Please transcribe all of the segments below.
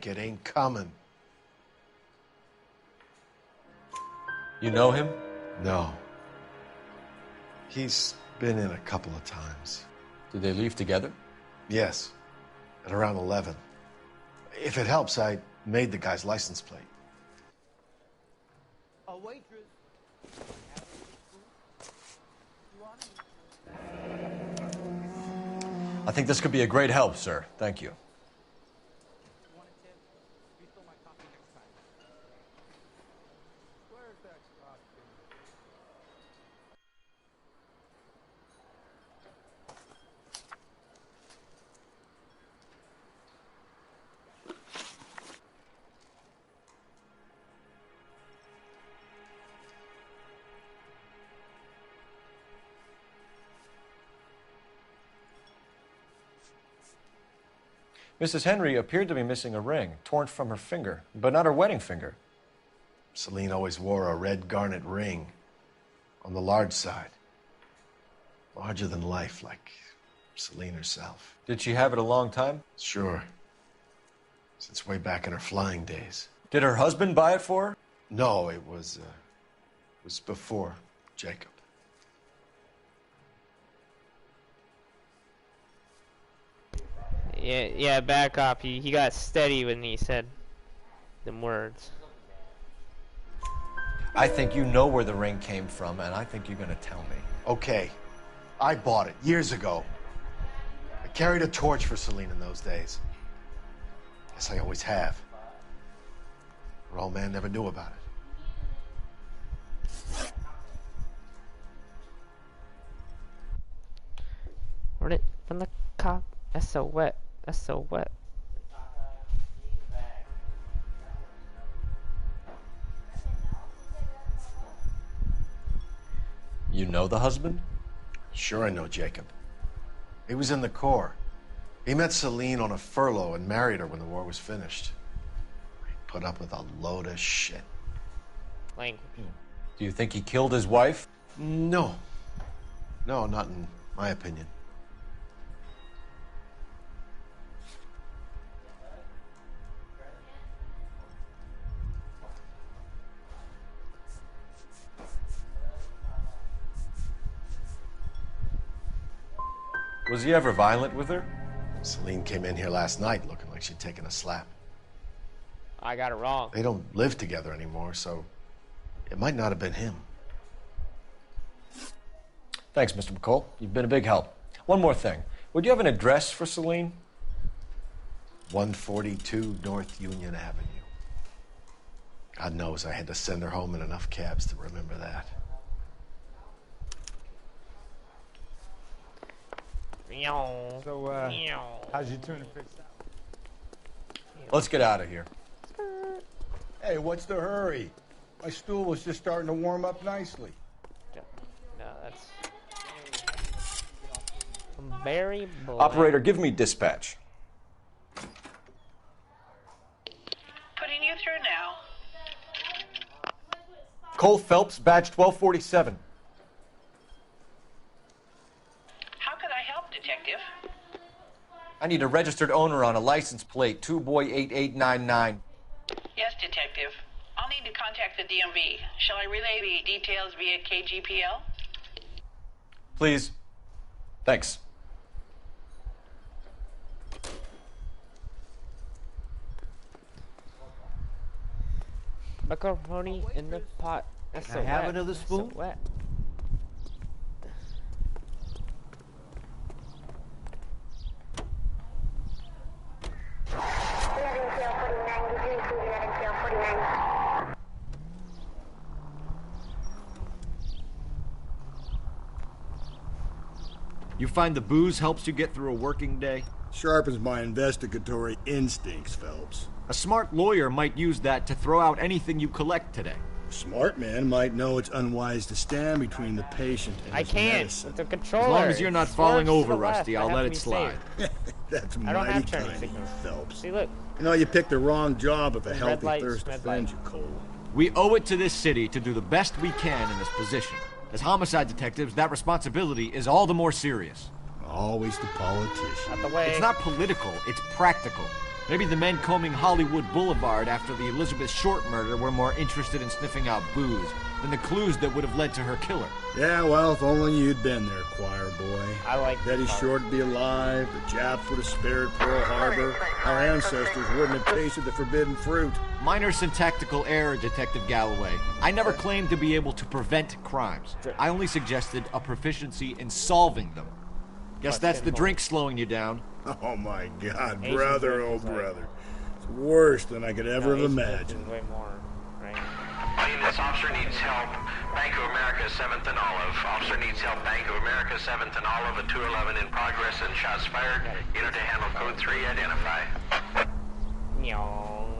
It ain't coming. You know him? No. He's been in a couple of times. Did they leave together? Yes, at around 11. If it helps, I made the guy's license plate. A waitress. I think this could be a great help, sir. Thank you. Mrs. Henry appeared to be missing a ring, torn from her finger, but not her wedding finger. Celine always wore a red garnet ring on the large side. Larger than life, like Celine herself. Did she have it a long time? Sure. Since way back in her flying days. Did her husband buy it for her? No, it was before Jacob. Yeah, back off. He got steady when he said them words. I think you know where the ring came from, and I think you're going to tell me. Okay. I bought it years ago. I carried a torch for Celine in those days. Guess I always have. Her old man never knew about it. Run it from the cop. That's so wet. That's so wet. You know the husband? Sure I know Jacob. He was in the Corps. He met Celine on a furlough and married her when the war was finished. He put up with a load of shit. Language. Do you think he killed his wife? No. No, not in my opinion. Was he ever violent with her? Celine came in here last night looking like she'd taken a slap. I got it wrong. They don't live together anymore, so it might not have been him. Thanks, Mr. McCall. You've been a big help. One more thing. Would you have an address for Celine? 142 North Union Avenue. God knows I had to send her home in enough cabs to remember that. So, how's your tuna fixed out? Let's get out of here. Hey, what's the hurry? My stool was just starting to warm up nicely. No, that's very bland. Operator, give me dispatch. Putting you through now. Cole Phelps, badge 1247. How could I help, Detective? I need a registered owner on a license plate, 2boy8899. Yes, Detective. I'll need to contact the DMV. Shall I relay the details via KGPL? Please. Thanks. Macaroni in the pot. That's so I have wet. another That's spoon? So wet. You find the booze helps you get through a working day? Sharpens my investigatory instincts, Phelps. A smart lawyer might use that to throw out anything you collect today. A smart man might know it's unwise to stand between the patient and I his can't medicine. with the controller. As long as you're not It falling swerves to over, the left. Rusty, I I'll have let to it be slide. safe. That's I don't mighty have turning kind of you, signals. Phelps. See, look. You know, you picked the wrong job if a Red healthy lights, thirst red offends light. you, Cole. We owe it to this city to do the best we can in this position. As homicide detectives, that responsibility is all the more serious. Always the politician. Out the way. It's not political, it's practical. Maybe the men combing Hollywood Boulevard after the Elizabeth Short murder were more interested in sniffing out booze than the clues that would have led to her killer. Yeah, well, if only you'd been there, choir boy. I like Betty this part. Short would be alive, the Japs would have spared Pearl Harbor, our ancestors wouldn't have tasted the forbidden fruit. Minor syntactical error, Detective Galloway. I never claimed to be able to prevent crimes. I only suggested a proficiency in solving them. Guess that's the drink slowing you down. Oh my God, Asian brother, drink oh is like- brother. It's worse than I could ever have Asian drink imagined. is way more, right? This officer needs help. Bank of America, 7th and Olive. Officer needs help. Bank of America, 7th and Olive. A 211 in progress and shots fired. Unit to handle code 3. Identify. Nyong.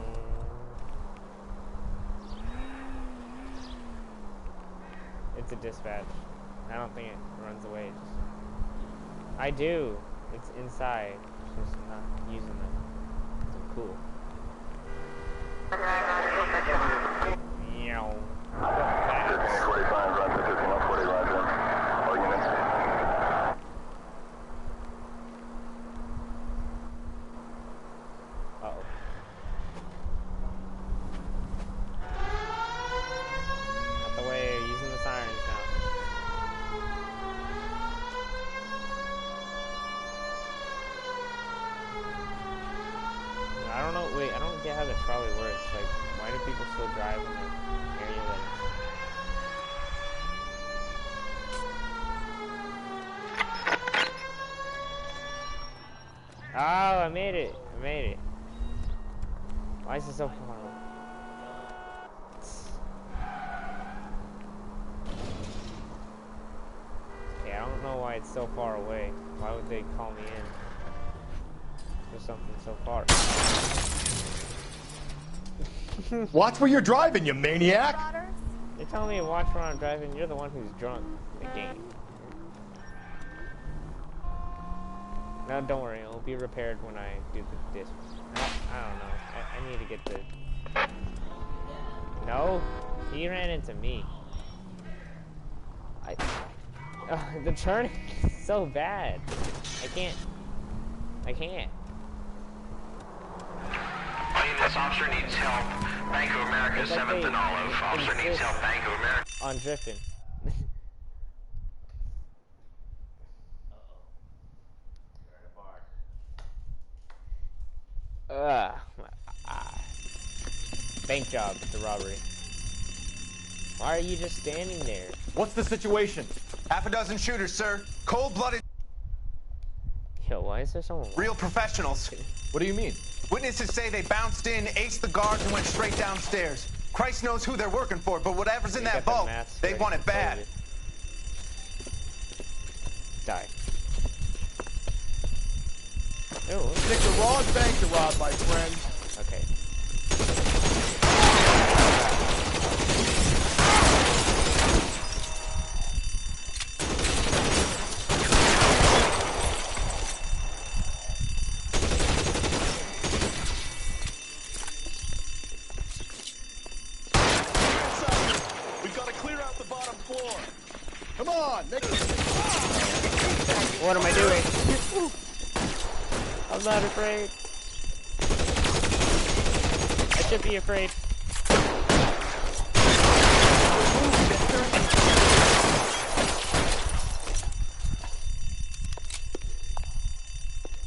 It's a dispatch. I don't think it runs away. I do. It's inside. Just not using them. So cool. Meow. Uh-oh. Out the way, using the sirens now. I don't know, wait, I don't get how the trolley works. Like, why do people still drive in an area that... Oh, I made it. I made it. Why is it so far away? Okay, I don't know why it's so far away. Why would they call me in for something so far? Watch where you're driving, you maniac! They're telling me to watch where I'm driving. You're the one who's drunk in the game. No, don't worry. It'll be repaired when I do the disc. I don't know. I need to get the... No? He ran into me. The turning is so bad. I can't. This officer needs help. Bank of America, 7th and Olive. Officer needs help. Bank of America. On drifting. Bank job, the robbery. Why are you just standing there? What's the situation? Half a dozen shooters, sir. Cold-blooded, Yo, why is there someone? real professionals. What do you mean? Witnesses say they bounced in, aced the guards, and went straight downstairs. Christ knows who they're working for, but whatever's in that vault, they want it bad. Die. Ew. Picked the wrong bank to rob, my friend. Okay. We gotta clear out the bottom floor. Come on, make it. What am I doing? I'm not afraid. I should be afraid.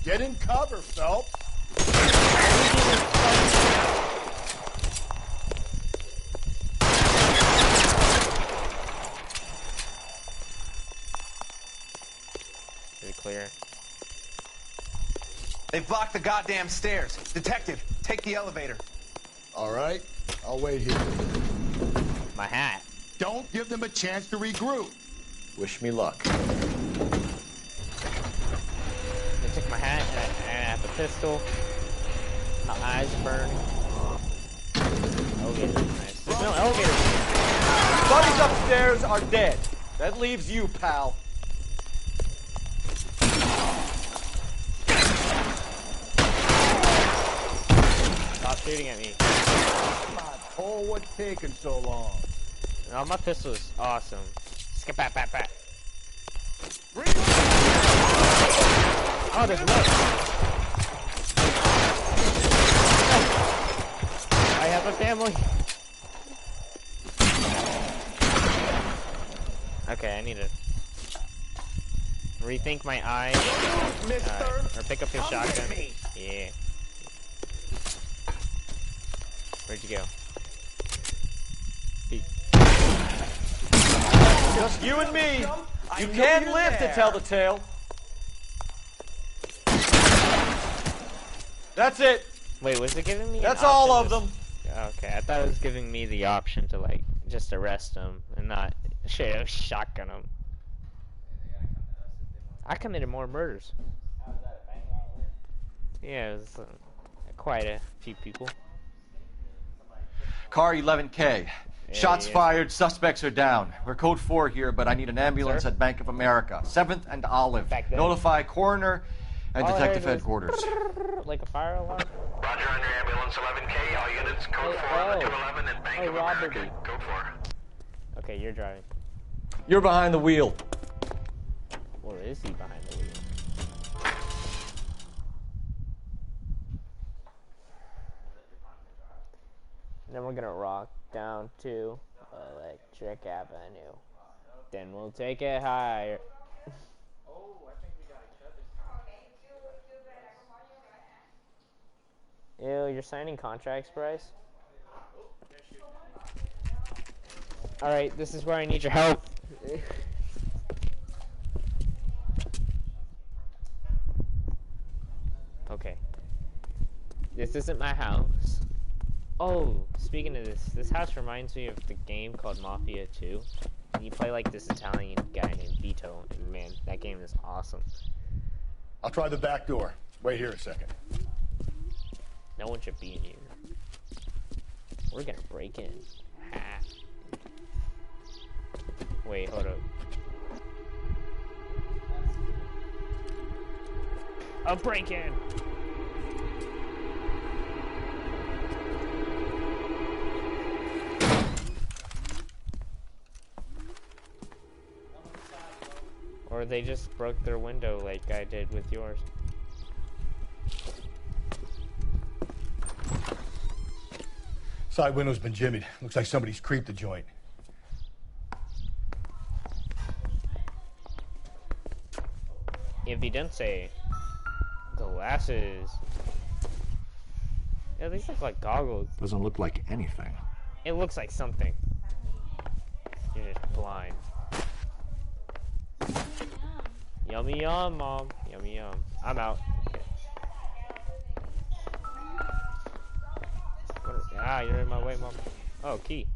Get in cover, Phelps. Is it clear? They've blocked the goddamn stairs. Detective, take the elevator. All right, I'll wait here. My hat. Don't give them a chance to regroup. Wish me luck. They took my hat and I have a pistol. My eyes are burning. Elevator. Nice. There's no elevator. Buddies upstairs are dead. That leaves you, pal. Stop shooting at me. Come on, Cole, what's taking so long? Oh, my pistol is awesome. Skip bat bat bat. Oh, there's more. I have a family. Okay, I need to rethink my eyes. Or pick up his shotgun. Yeah. Where'd you go? Just you and me. You can live to tell the tale. That's it. Wait, was it giving me? That's all of them. Okay, I thought it was giving me the option to like just arrest him and not shotgun him. I committed more murders. Yeah, it was quite a few people. Car 11K. Shots fired, suspects are down. We're code 4 here, but I need an ambulance at Bank of America. 7th and Olive. Notify coroner and detective headquarters. Like a fire alarm? Roger on your ambulance 11K. All units code 4 on the 211 and Bank of America. Code 4. Okay, you're driving. You're behind the wheel. Or is he behind the wheel? Then we're gonna rock down to Electric Avenue. Then we'll take it higher. Ew, you're signing contracts, Bryce? Alright, this is where I need your help. Okay. This isn't my house. Oh, speaking of this house reminds me of the game called Mafia 2. You play like this Italian guy named Vito, and man, that game is awesome. I'll try the back door. Wait here a second. No one should be in here. We're gonna break in. Ha. Wait, hold up. A break-in! Or they just broke their window like I did with yours. Side window's been jimmied. Looks like somebody's creeped the joint. If he didn't say glasses. Yeah, these look like goggles. Doesn't look like anything. It looks like something. You're just blind. Yummy yum, Mom. Yummy yum. I'm out. Okay. You're in my way, Mom. Oh, key.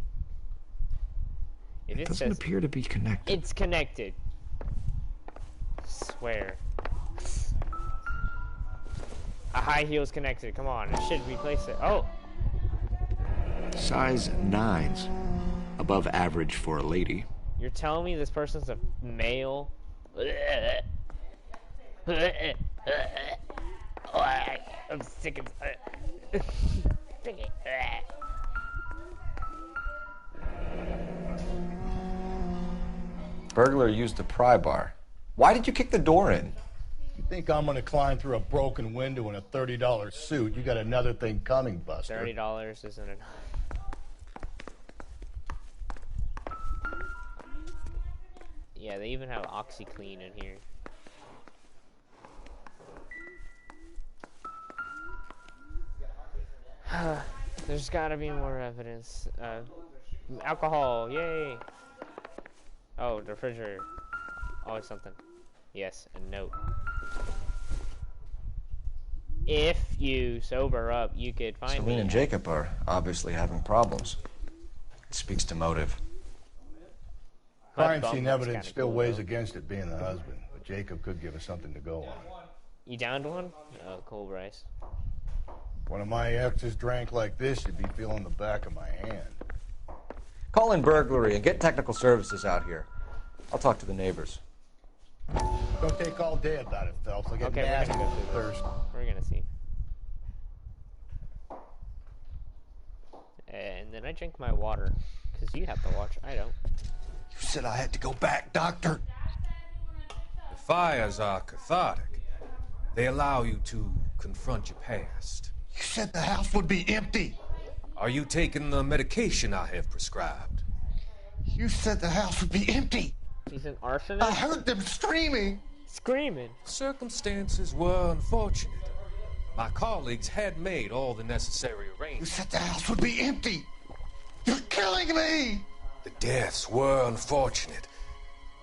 It doesn't appear to be connected. It's connected. Swear. A high heel's connected. Come on, it should replace it. Oh. Size 9s. Above average for a lady. You're telling me this person's a male? I'm sick of Burglar used the pry bar. Why did you kick the door in? You think I'm gonna climb through a broken window in a $30 suit? You got another thing coming, Buster. $30 isn't enough. Yeah, they even have OxyClean in here. There's gotta be more evidence. Alcohol, yay! Oh, the refrigerator. Always something. Yes, a note. If you sober up, you could find Celine me. and Jacob are obviously having problems. It speaks to motive. Crime scene evidence still weighs against it being the husband, but Jacob could give us something to go on. You downed one? Oh, cool, Bryce. One of my exes drank like this, you'd be feeling the back of my hand. Call in burglary and get technical services out here. I'll talk to the neighbors. Don't take all day about it, Phelps. I'll get Okay, nasty we're gonna go with through thirst. this. We're gonna see. And then I drink my water, because you have to watch. I don't. You said I had to go back, Doctor. The fires are cathartic. They allow you to confront your past. You said the house would be empty. Are you taking the medication I have prescribed? You said the house would be empty. He's an arsonist? I heard them screaming. Screaming? Circumstances were unfortunate. My colleagues had made all the necessary arrangements. You said the house would be empty. You're killing me. The deaths were unfortunate,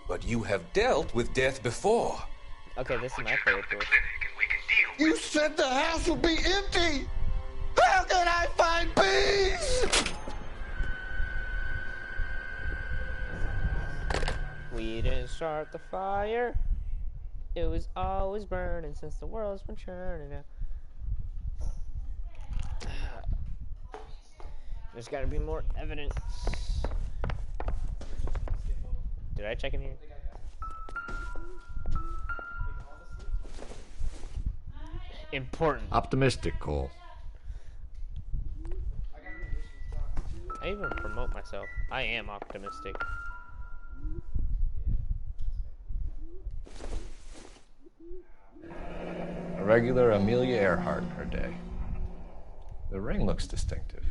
but you have dealt with death before. Okay, this is my favorite. You said the house would be empty. How can I find peace? We didn't start the fire. It was always burning since the world's been churning out. There's gotta be more evidence. Did I check in here? Important. Optimistic, Cole. I even promote myself. I am optimistic. A regular Amelia Earhart in her day. The ring looks distinctive.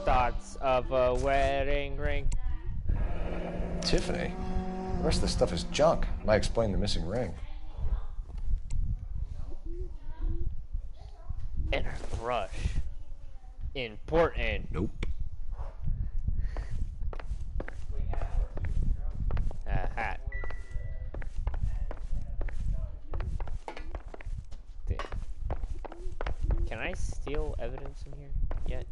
Thoughts of a wedding ring. Tiffany. The rest of the stuff is junk. Might explain the missing ring. And her brush. Important. Nope. A hat. Can I steal evidence in here yet?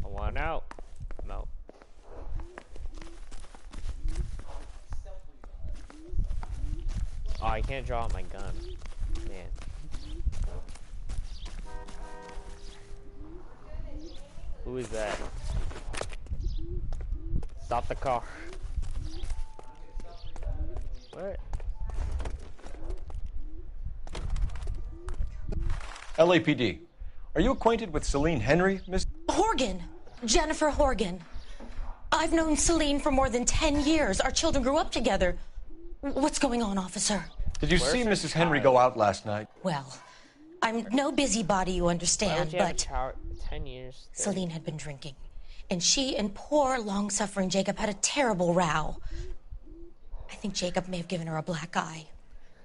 I want out. No. Oh, I can't draw out my gun. Man. Who is that? Stop the car. What? LAPD. Are you acquainted with Celine Henry, Miss? Horgan. Jennifer Horgan. I've known Celine for more than 10 years. Our children grew up together. What's going on, officer? Did you see Mrs. Henry go out last night? Well, I'm no busybody, you understand, but 10 years. Celine had been drinking, and she and poor, long-suffering Jacob had a terrible row. I think Jacob may have given her a black eye.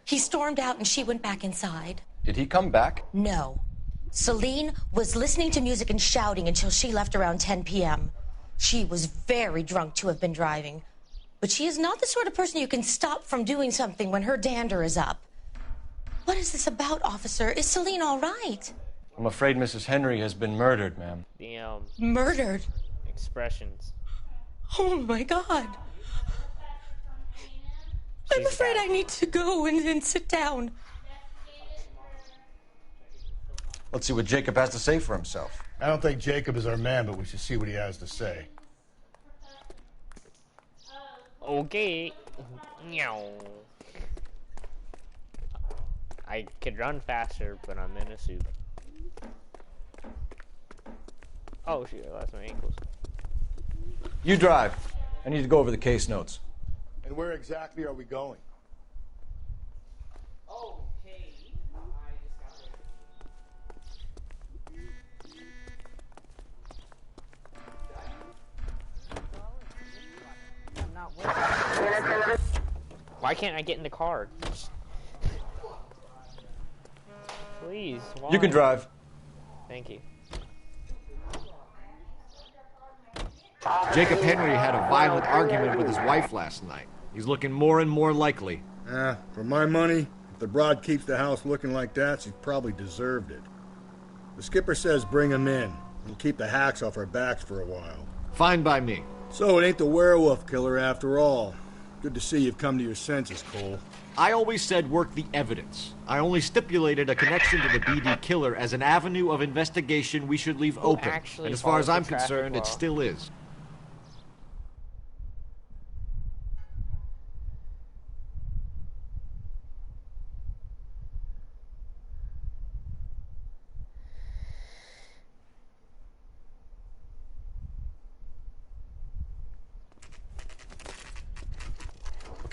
He stormed out, and she went back inside. Did he come back? No. Celine was listening to music and shouting until she left around 10 p.m. She was very drunk to have been driving. But she is not the sort of person you can stop from doing something when her dander is up. What is this about, officer? Is Celine all right? I'm afraid Mrs. Henry has been murdered, ma'am. The, Murdered? Expressions. Oh, my God. I'm afraid I need to go and sit down. Let's see what Jacob has to say for himself. I don't think Jacob is our man, but we should see what he has to say. Okay. I could run faster, but I'm in a suit. Oh shoot, I lost my ankles. You drive. I need to go over the case notes. And where exactly are we going? Why can't I get in the car? Please. Why? You can drive. Thank you. Jacob Henry had a violent argument with his wife last night. He's looking more and more likely. For my money, if the broad keeps the house looking like that, she's probably deserved it. The skipper says bring him in. We'll keep the hacks off our backs for a while. Fine by me. So it ain't the werewolf killer after all. Good to see you've come to your senses, Cole. I always said work the evidence. I only stipulated a connection to the BD killer as an avenue of investigation we should leave open. And as far as I'm concerned, it still is.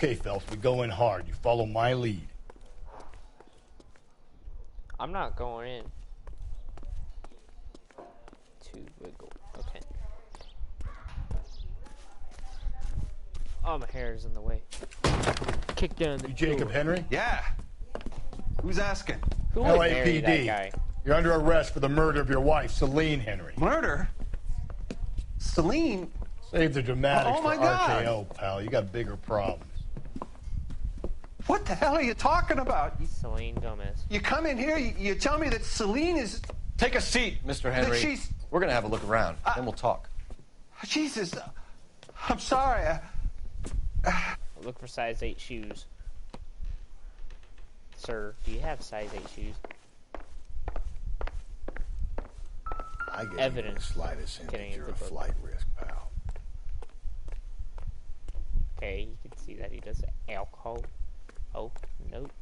Okay, Phelps, we go in hard. You follow my lead. I'm not going in. To wiggle. Okay. Oh, my hair is in the way. Kick down the You Jacob door. Henry? Yeah. Who's asking? Who would marry that LAPD. guy? You're under arrest for the murder of your wife, Celine Henry. Murder? Celine? Save the dramatics Oh, my for God. RKO, pal. You got bigger problems. What the hell are you talking about? Celine Gomez. You come in here, you tell me that Celine is... Take a seat, Mr. Henry. she's- We're gonna have a look around, then we'll talk. Jesus, I'm sorry. Look for size 8 shoes. Sir, do you have size 8 shoes? I get Evidence. the slightest hint Getting that you're a into the book. flight risk, pal. Okay, you can see that he does alcohol. Oh, notes.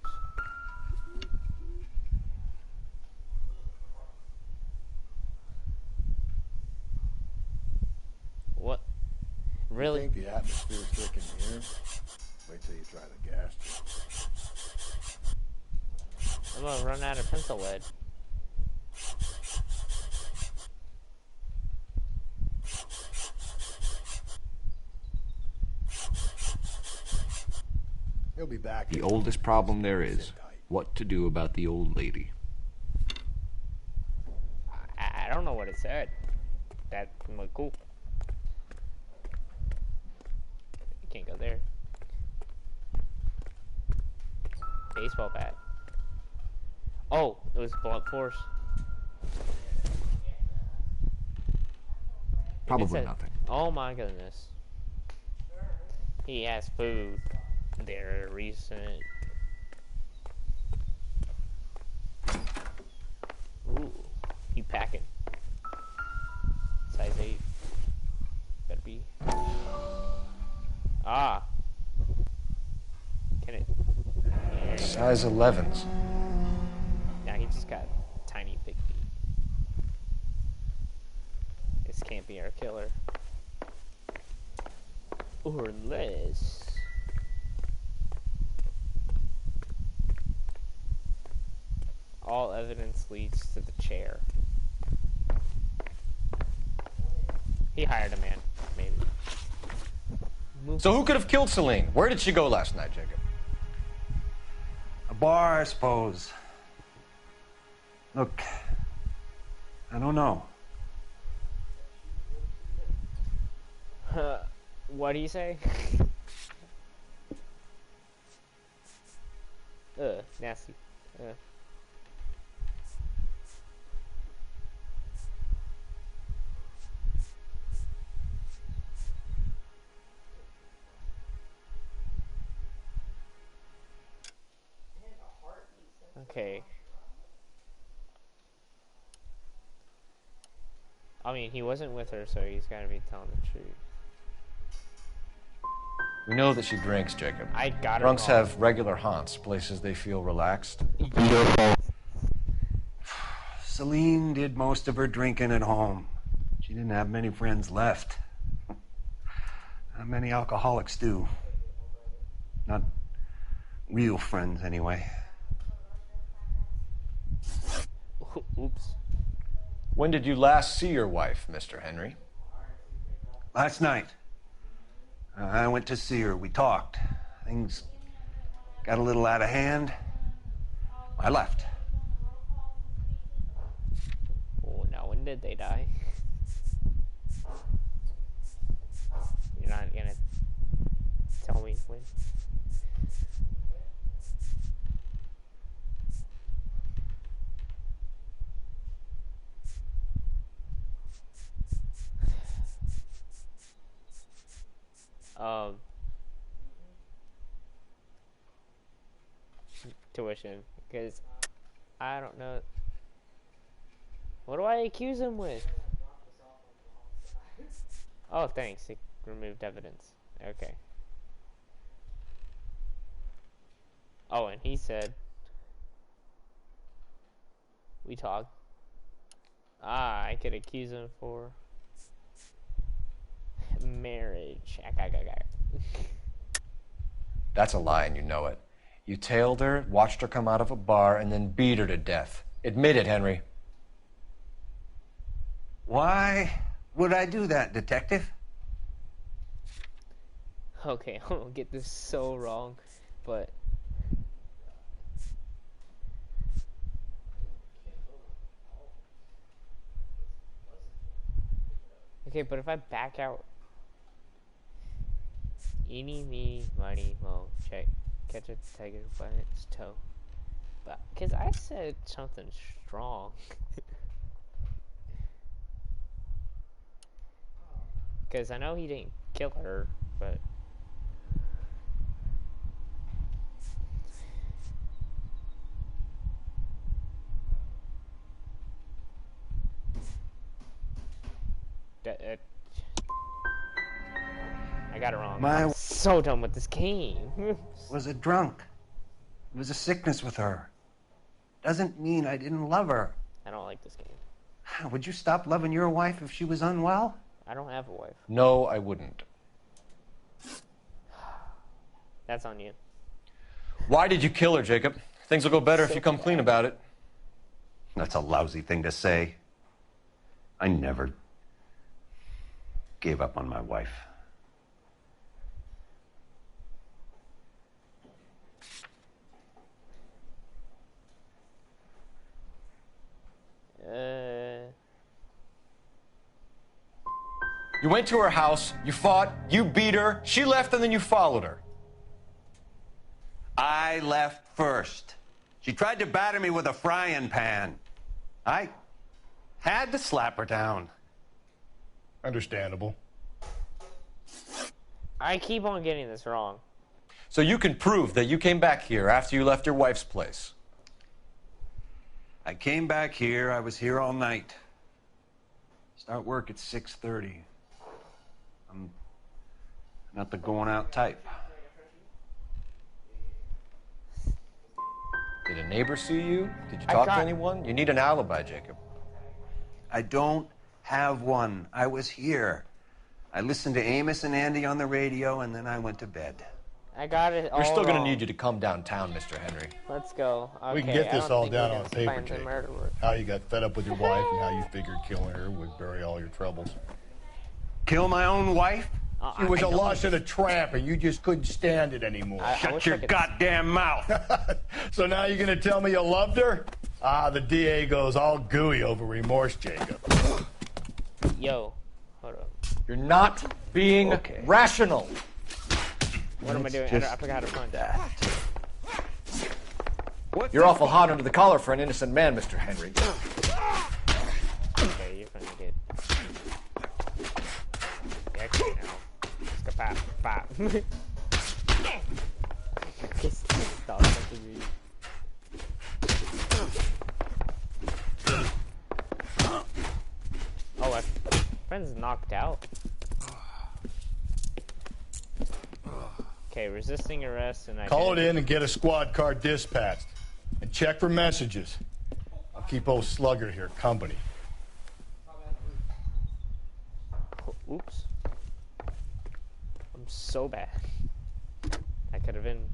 What? Really? You think the atmosphere's thick in here? Wait till you try the gas. I'm gonna run out of pencil lead. He'll be back. The oldest problem there is what to do about the old lady. I don't know what it said. That was cool. You can't go there. Baseball bat. Oh, it was blunt force. Probably It said- nothing. Oh my goodness. He has food. They're recent. Ooh, he packing. Size 8. Better be. Ah. Can it? There you go. Size 11s. Now he just got tiny big feet. This can't be our killer. Or less. All evidence leads to the chair. He hired a man, maybe. So who could have killed Celine? Where did she go last night, Jacob? A bar, I suppose. Look, I don't know. What do you say? Nasty. Okay. I mean, he wasn't with her, so he's gotta be telling the truth. We know that she drinks, Jacob. I got her Drunks wrong. have regular haunts, places they feel relaxed. Celine did most of her drinking at home. She didn't have many friends left. Not many alcoholics do. Not real friends, anyway. Oops. When did you last see your wife, Mr. Henry? Last night. I went to see her. We talked. Things got a little out of hand. I left. Oh, now when did they die? You're not gonna tell me when? Tuition, because I don't know. What do I accuse him with? Oh, thanks. It removed evidence. Okay. Oh, and he said we talked. Ah, I could accuse him for marriage. That's a lie, and you know it. You tailed her, watched her come out of a bar, and then beat her to death. Admit it, Henry. Why would I do that, Detective? Okay, I'm gonna get this so wrong, but... Okay, but if I back out... Eeny, meeny, miny, mo, check. Catch a tiger by its toe. But, because I said something strong. Because I know he didn't kill her, but... I got it wrong. I'm so done with this game. Was a drunk. It was a sickness with her. Doesn't mean I didn't love her. I don't like this game. Would you stop loving your wife if she was unwell? I don't have a wife. No, I wouldn't. That's on you. Why did you kill her, Jacob? Things will go better if you come clean about it. That's a lousy thing to say. I never gave up on my wife. You went to her house, you fought, you beat her, she left, and then you followed her. I left first. She tried to batter me with a frying pan. I had to slap her down. Understandable. I keep on getting this wrong. So you can prove that you came back here after you left your wife's place. I came back here. I was here all night. Start work at 6:30. I'm not the going out type. Did a neighbor see you? Did you talk to anyone? You need an alibi, Jacob. I don't have one. I was here. I listened to Amos and Andy on the radio, and then I went to bed. I got it all We're still going to wrong. need you to come downtown, Mr. Henry. Let's go. Okay, We can get this all down on paper, Jake. Jake. How you got fed up with your wife and how you figured killing her would bury all your troubles. Kill my own wife? She was a lush and a tramp, and you just couldn't stand it anymore. Shut your goddamn mouth. So now you're going to tell me you loved her? The DA goes all gooey over remorse, Jacob. Yo, hold up. You're not being rational. What am I doing? I forgot how to punch. You're awful hot under the collar for an innocent man, Mr. Henry. Okay, you're gonna get... Actually, now. Skapap, pop. Stop punching me. Oh, my friend's knocked out. Okay, resisting arrest and I Call it in and get a squad car dispatched. And check for messages. I'll keep old Slugger here company. Oops. I'm so bad. I could have been...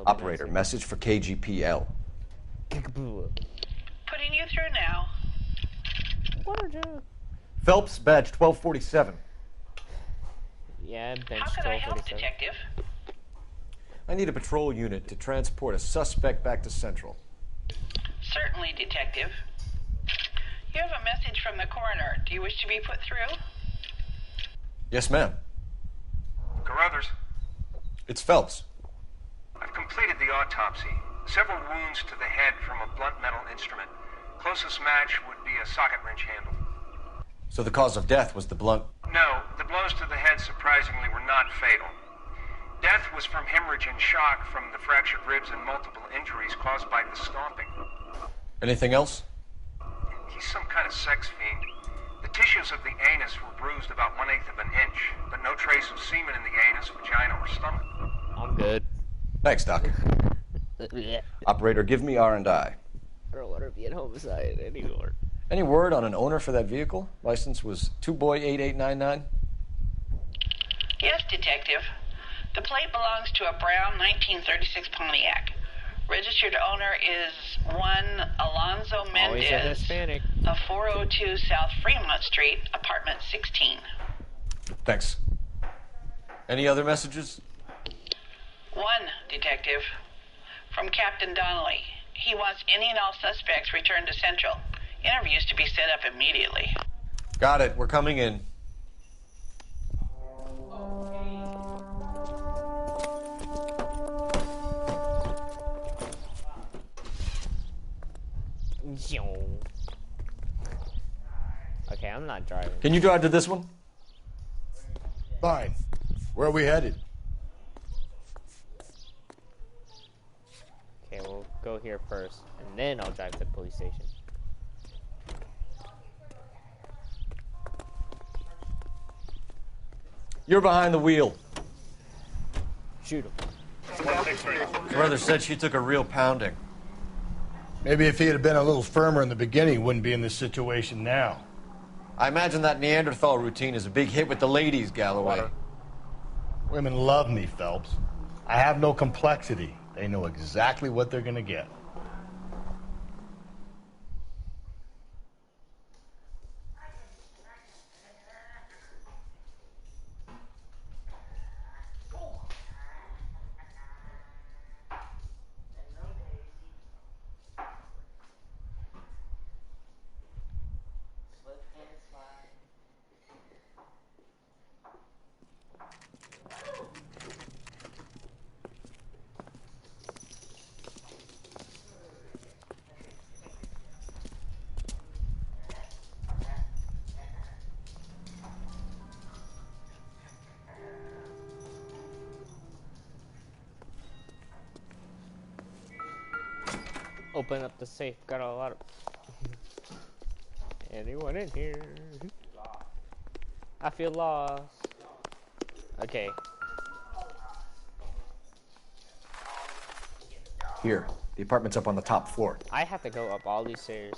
Operator, message for KGPL. Putting you through now. Phelps, badge 1247. Yeah, bench How could I help, 1247. Detective? I need a patrol unit to transport a suspect back to Central. Certainly, Detective. You have a message from the coroner. Do you wish to be put through? Yes, ma'am. Carruthers, It's Phelps. I've completed the autopsy. Several wounds to the head from a blunt metal instrument. Closest match would be a socket wrench handle. So the cause of death was the blunt... No, the blows to the head surprisingly were not fatal. Death was from hemorrhage and shock from the fractured ribs and multiple injuries caused by the stomping. Anything else? He's some kind of sex fiend. The tissues of the anus were bruised about 1/8 of an inch, but no trace of semen in the anus, vagina, or stomach. I'm good. Thanks, Doc. Operator, give me R&I. I don't want to be at homicide anymore. Any word on an owner for that vehicle? License was 2boy8899. Yes, Detective. The plate belongs to a brown 1936 Pontiac. Registered owner is one Alonzo Always a Mendez Hispanic. of 402 South Fremont Street, apartment 16. Thanks. Any other messages? One, Detective. From Captain Donnelly. He wants any and all suspects returned to Central. Interviews to be set up immediately. Got it. We're coming in. Okay, I'm not driving. Can you drive to this one? Fine. Where are we headed? Okay, we'll go here first, and then I'll drive to the police station. You're behind the wheel. Shoot him. Brother said she took a real pounding. Maybe if he had been a little firmer in the beginning, he wouldn't be in this situation now. I imagine that Neanderthal routine is a big hit with the ladies, Galloway. Women love me, Phelps. I have no complexity. They know exactly what they're gonna get. Open up the safe. Got a lot of... Anyone in here? I feel lost. Okay. Here, the apartment's up on the top floor. I have to go up all these stairs.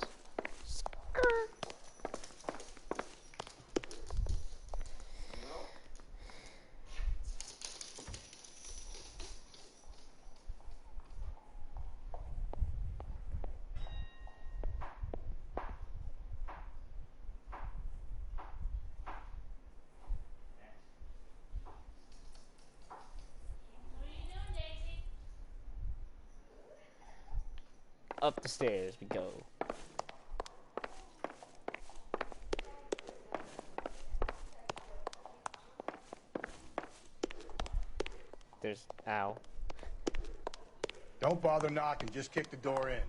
Up the stairs we go. There's... Ow. Don't bother knocking, just kick the door in.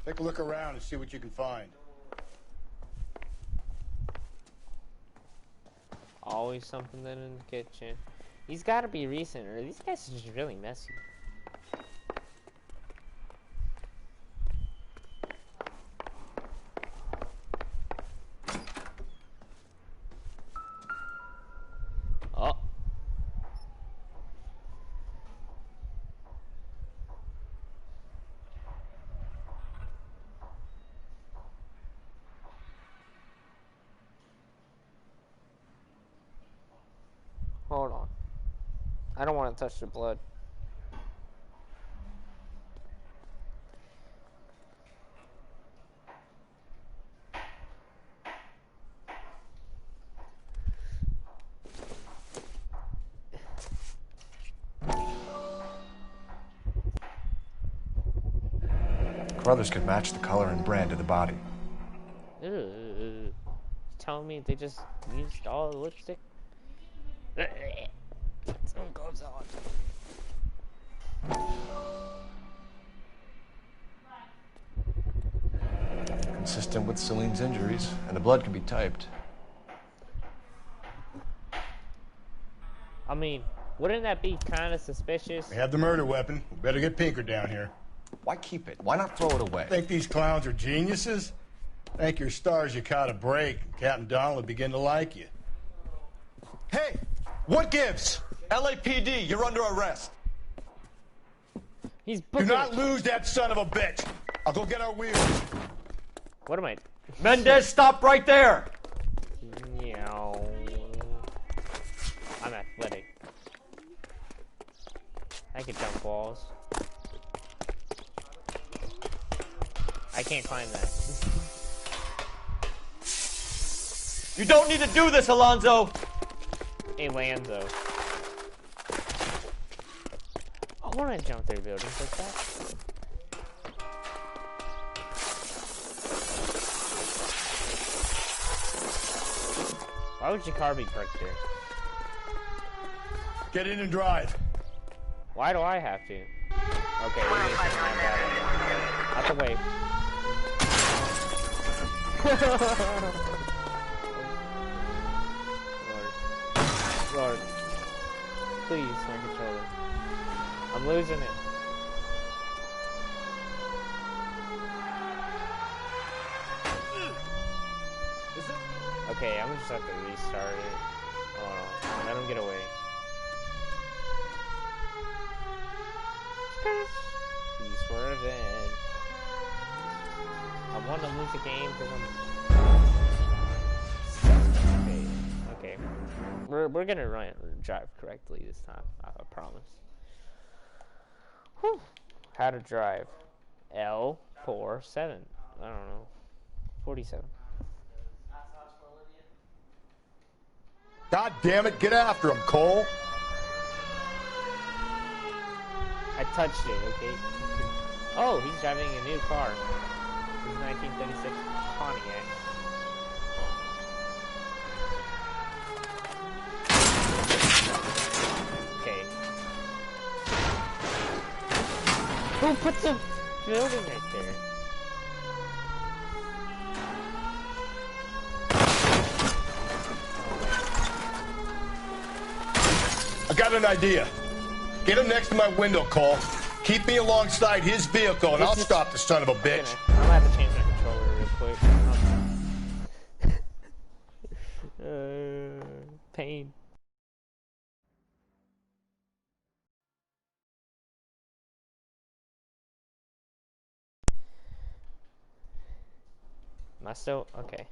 Take a look around and see what you can find. Always something then in the kitchen. These gotta be recent, or these guys are just really messy. Oh. Hold on. I don't want to touch the blood. Carruthers could match the color and brand of the body. Ew. Telling me they just used all the lipstick? Something goes on. Consistent with Celine's injuries, and the blood can be typed. I mean, wouldn't that be kind of suspicious? We have the murder weapon. We better get Pinker down here. Why keep it? Why not throw it away? Think these clowns are geniuses? Thank your stars you caught a break. Captain Donald will begin to like you. Hey! What gives? LAPD, you're under arrest. He's Do not lose that son of a bitch. I'll go get our wheels. What am I? Mendez, stop right there! Meow. I'm athletic. I could jump walls. I can't climb that. You don't need to do this, Alonzo! Hey, Lanzo. I want to jump through buildings like that. Why would your car be parked there? Get in and drive. Why do I have to? Okay, we're gonna have that. Out the way. Lord. Please, my controller. I'm losing it. Okay, I'm gonna just have to restart it. Oh no, let him get away. He's swerving. I want to lose the game because I'm... Okay. We're gonna drive correctly this time, I promise. Whew. How to drive. L47. I don't know. 47. God damn it, get after him, Cole. I touched it, okay? Oh, he's driving a new car. This is 1936 Pontiac. Okay. Who put the building right there? I got an idea. Get him next to my window, Cole. Keep me alongside his vehicle, and I'll stop the son of a bitch. I'm gonna have to change my controller real quick. Pain. Am I still? Okay.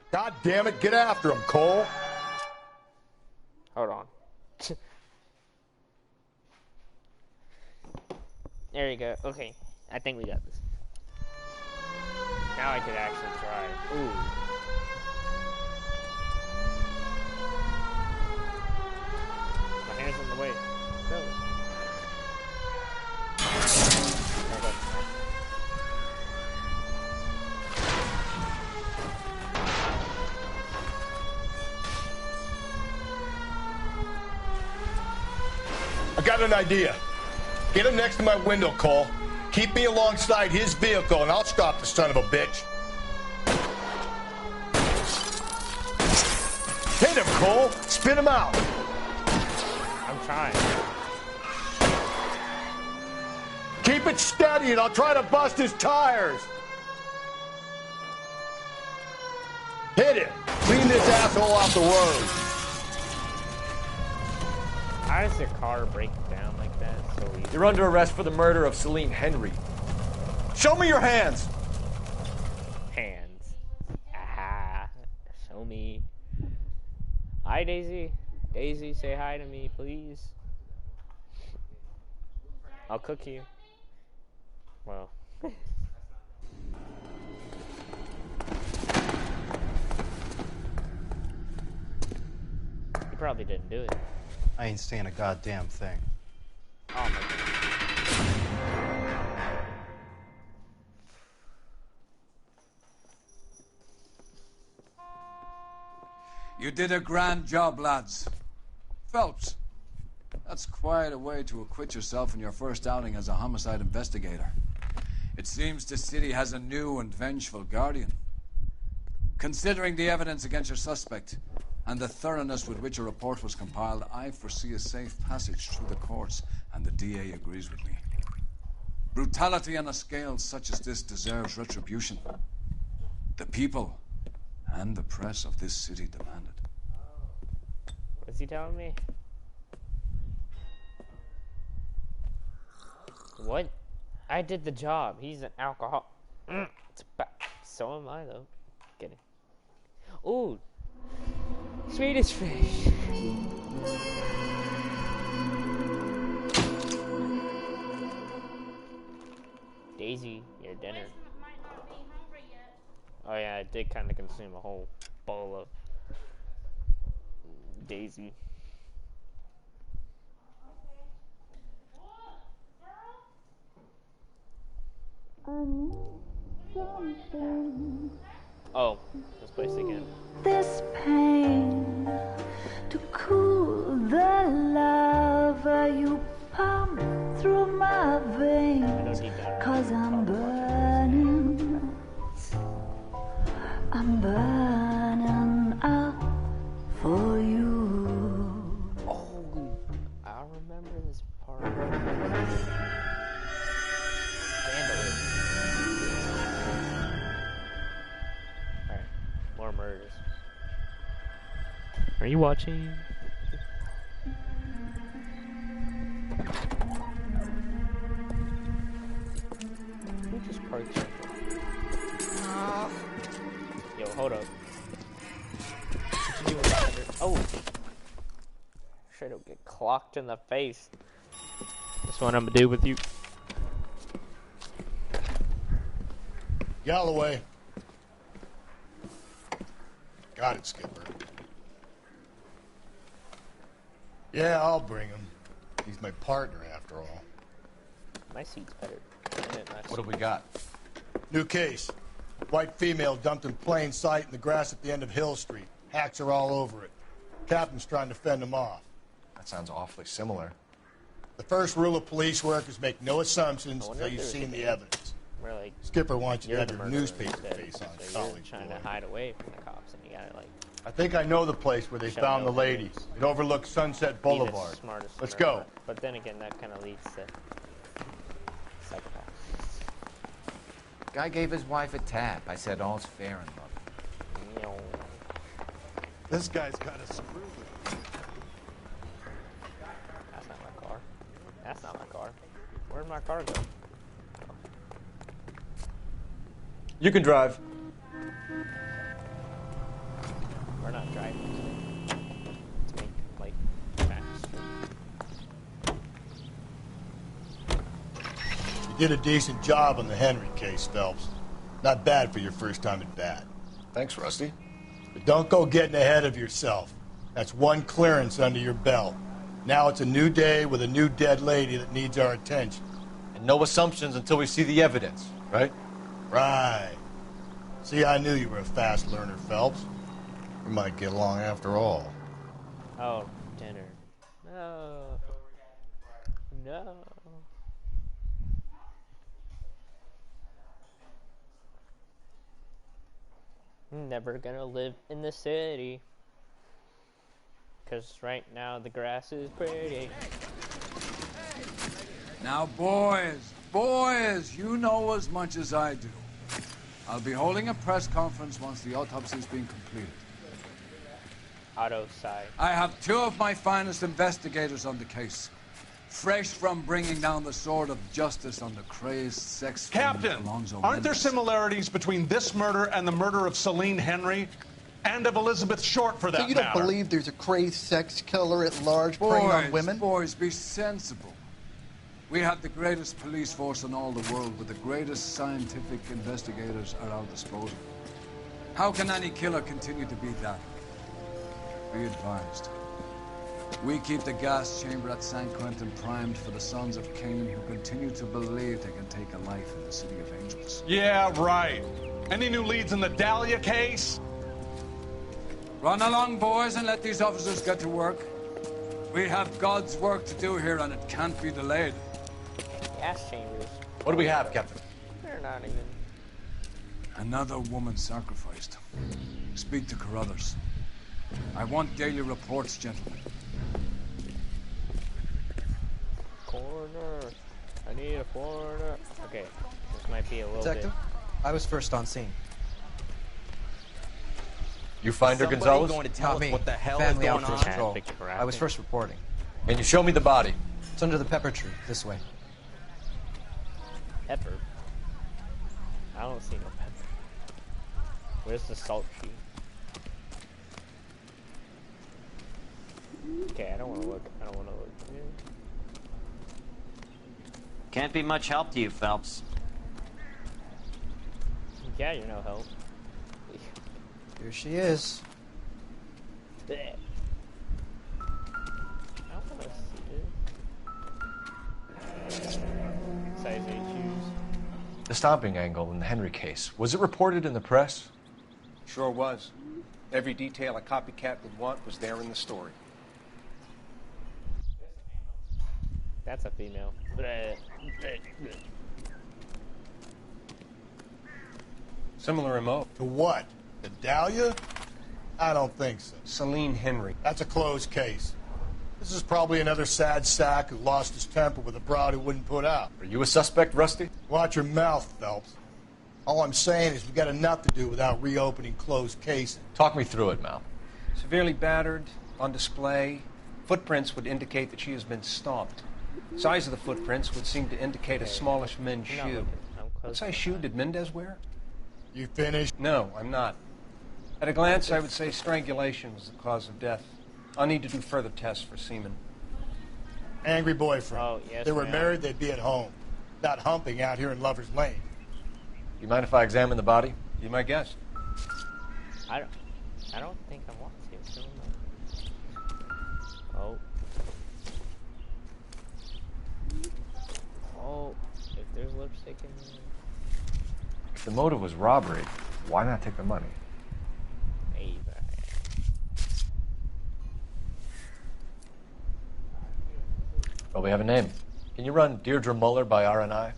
God damn it, get after him, Cole. Hold on. There you go. Okay. I think we got this. Now I could actually drive. Ooh. My hand's in the way. Go. Okay. I got an idea. Get him next to my window, Cole. Keep me alongside his vehicle, and I'll stop the son of a bitch. Hit him, Cole. Spin him out. I'm trying. Keep it steady, and I'll try to bust his tires. Hit him. Clean this asshole off the road. How does your car break down like that so easy? You're under arrest for the murder of Celine Henry. Show me your hands! Hands. Aha. Show me. Hi, Daisy. Daisy, say hi to me, please. I'll cook you. Well. You probably didn't do it. I ain't saying a goddamn thing. Oh my God. You did a grand job, lads. Phelps, that's quite a way to acquit yourself in your first outing as a homicide investigator. It seems the city has a new and vengeful guardian. Considering the evidence against your suspect and the thoroughness with which a report was compiled, I foresee a safe passage through the courts, and the DA agrees with me. Brutality on a scale such as this deserves retribution. The people and the press of this city demand it. What's he telling me? What? I did the job. He's an alcohol. So am I, though. Kidding. Ooh. Swedish fish. Daisy, your dinner. Oh yeah, I did kind of consume a whole bowl of Daisy. Oh, this place again. This pain to cool the lava you pump through my veins, 'cause I'm burning up for you. Oh, I remember this part. Scandalous. Alright, more murders. Are you watching? Who just parked here? Yo, hold up. What you doing down there? Oh! Sure don't get clocked in the face. That's what I'm gonna do with you. Galloway. Got it, Skipper. Yeah, I'll bring him. He's my partner, after all. My seat's better. What do we got? New case. White female dumped in plain sight in the grass at the end of Hill Street. Hacks are all over it. Captain's trying to fend them off. That sounds awfully similar. The first rule of police work is make no assumptions until you've seen the evidence. Where, like, Skipper wants you to have the your murderer newspaper instead, face on. so you're College trying boy. to hide away from the cops, and you gotta like. I think I know the place where they show found no the lady. evidence. It overlooks Sunset Be the Boulevard. smartest Let's murderer. go. But then again, that kind of leads to psychopaths. Guy gave his wife a tap. I said all's fair in love. This guy's got a screw. That's not my car. That's not my car. Where'd my car go? You can drive. We're not driving to make like faster. You did a decent job on the Henry case, Phelps. Not bad for your first time at bat. Thanks, Rusty. But don't go getting ahead of yourself. That's one clearance under your belt. Now it's a new day with a new dead lady that needs our attention. And no assumptions until we see the evidence, right? Right. See, I knew you were a fast learner, Phelps. We might get along after all. Oh, dinner. No. No. Never gonna live in the city. 'Cause right now the grass is pretty. Now, boys, you know as much as I do. I'll be holding a press conference once the autopsy's been completed. Auto side. I have two of my finest investigators on the case. Fresh from bringing down the sword of justice on the crazed sex Captain, aren't there similarities between this murder and the murder of Celine Henry and of Elizabeth Short, for that So you don't matter? believe there's a crazed sex killer at large preying on women? Boys, be sensible. We have the greatest police force in all the world with the greatest scientific investigators at our disposal. How can any killer continue to be that? Be advised. We keep the gas chamber at San Quentin primed for the sons of Cain who continue to believe they can take a life in the City of Angels. Yeah, right. Any new leads in the Dahlia case? Run along, boys, and let these officers get to work. We have God's work to do here, and it can't be delayed. Gas chambers. What do we have, Captain? They're not even. Another woman sacrificed. Speak to Carruthers. I want daily reports, gentlemen. Corner. I need a corner. Okay, this might be a little Detective, bit. I was first on scene. You find her, Somebody Gonzalez? going to tell us what the hell is going on? Patrol. I was first reporting. Can you show me the body? It's under the pepper tree, this way. Pepper? I don't see no pepper. Where's the salt tree? Okay, I don't want to look. I don't want to look. Can't be much help to you, Phelps. Yeah, you're no help. Here she is. Blech. I don't want to see this. Size 8 shoes. The stomping angle in the Henry case, was it reported in the press? Sure was. Every detail a copycat would want was there in the story. That's a female. Blech. Similar MO. To what? To Dahlia? I don't think so. Celine Henry. That's a closed case. This is probably another sad sack who lost his temper with a broad who wouldn't put out. Are you a suspect, Rusty? Watch your mouth, Phelps. All I'm saying is we got enough to do without reopening closed cases. Talk me through it, Mal. Severely battered, on display. Footprints would indicate that she has been stomped. Size of the footprints would seem to indicate a smallish men's shoe. What size shoe did Mendez wear? You finished? No, I'm not. At a glance, I would say strangulation was the cause of death. I'll need to do further tests for semen. Angry boyfriend. Oh, yes, they were ma'am. married, they'd be at home. Not humping out here in Lover's Lane. You mind if I examine the body? Be my guest. I don't think I want to. Oh. Oh, if there's lipstick in there. If the motive was robbery, why not take the money? Maybe. Well, we have a name. Can you run Deirdre Muller by RNI?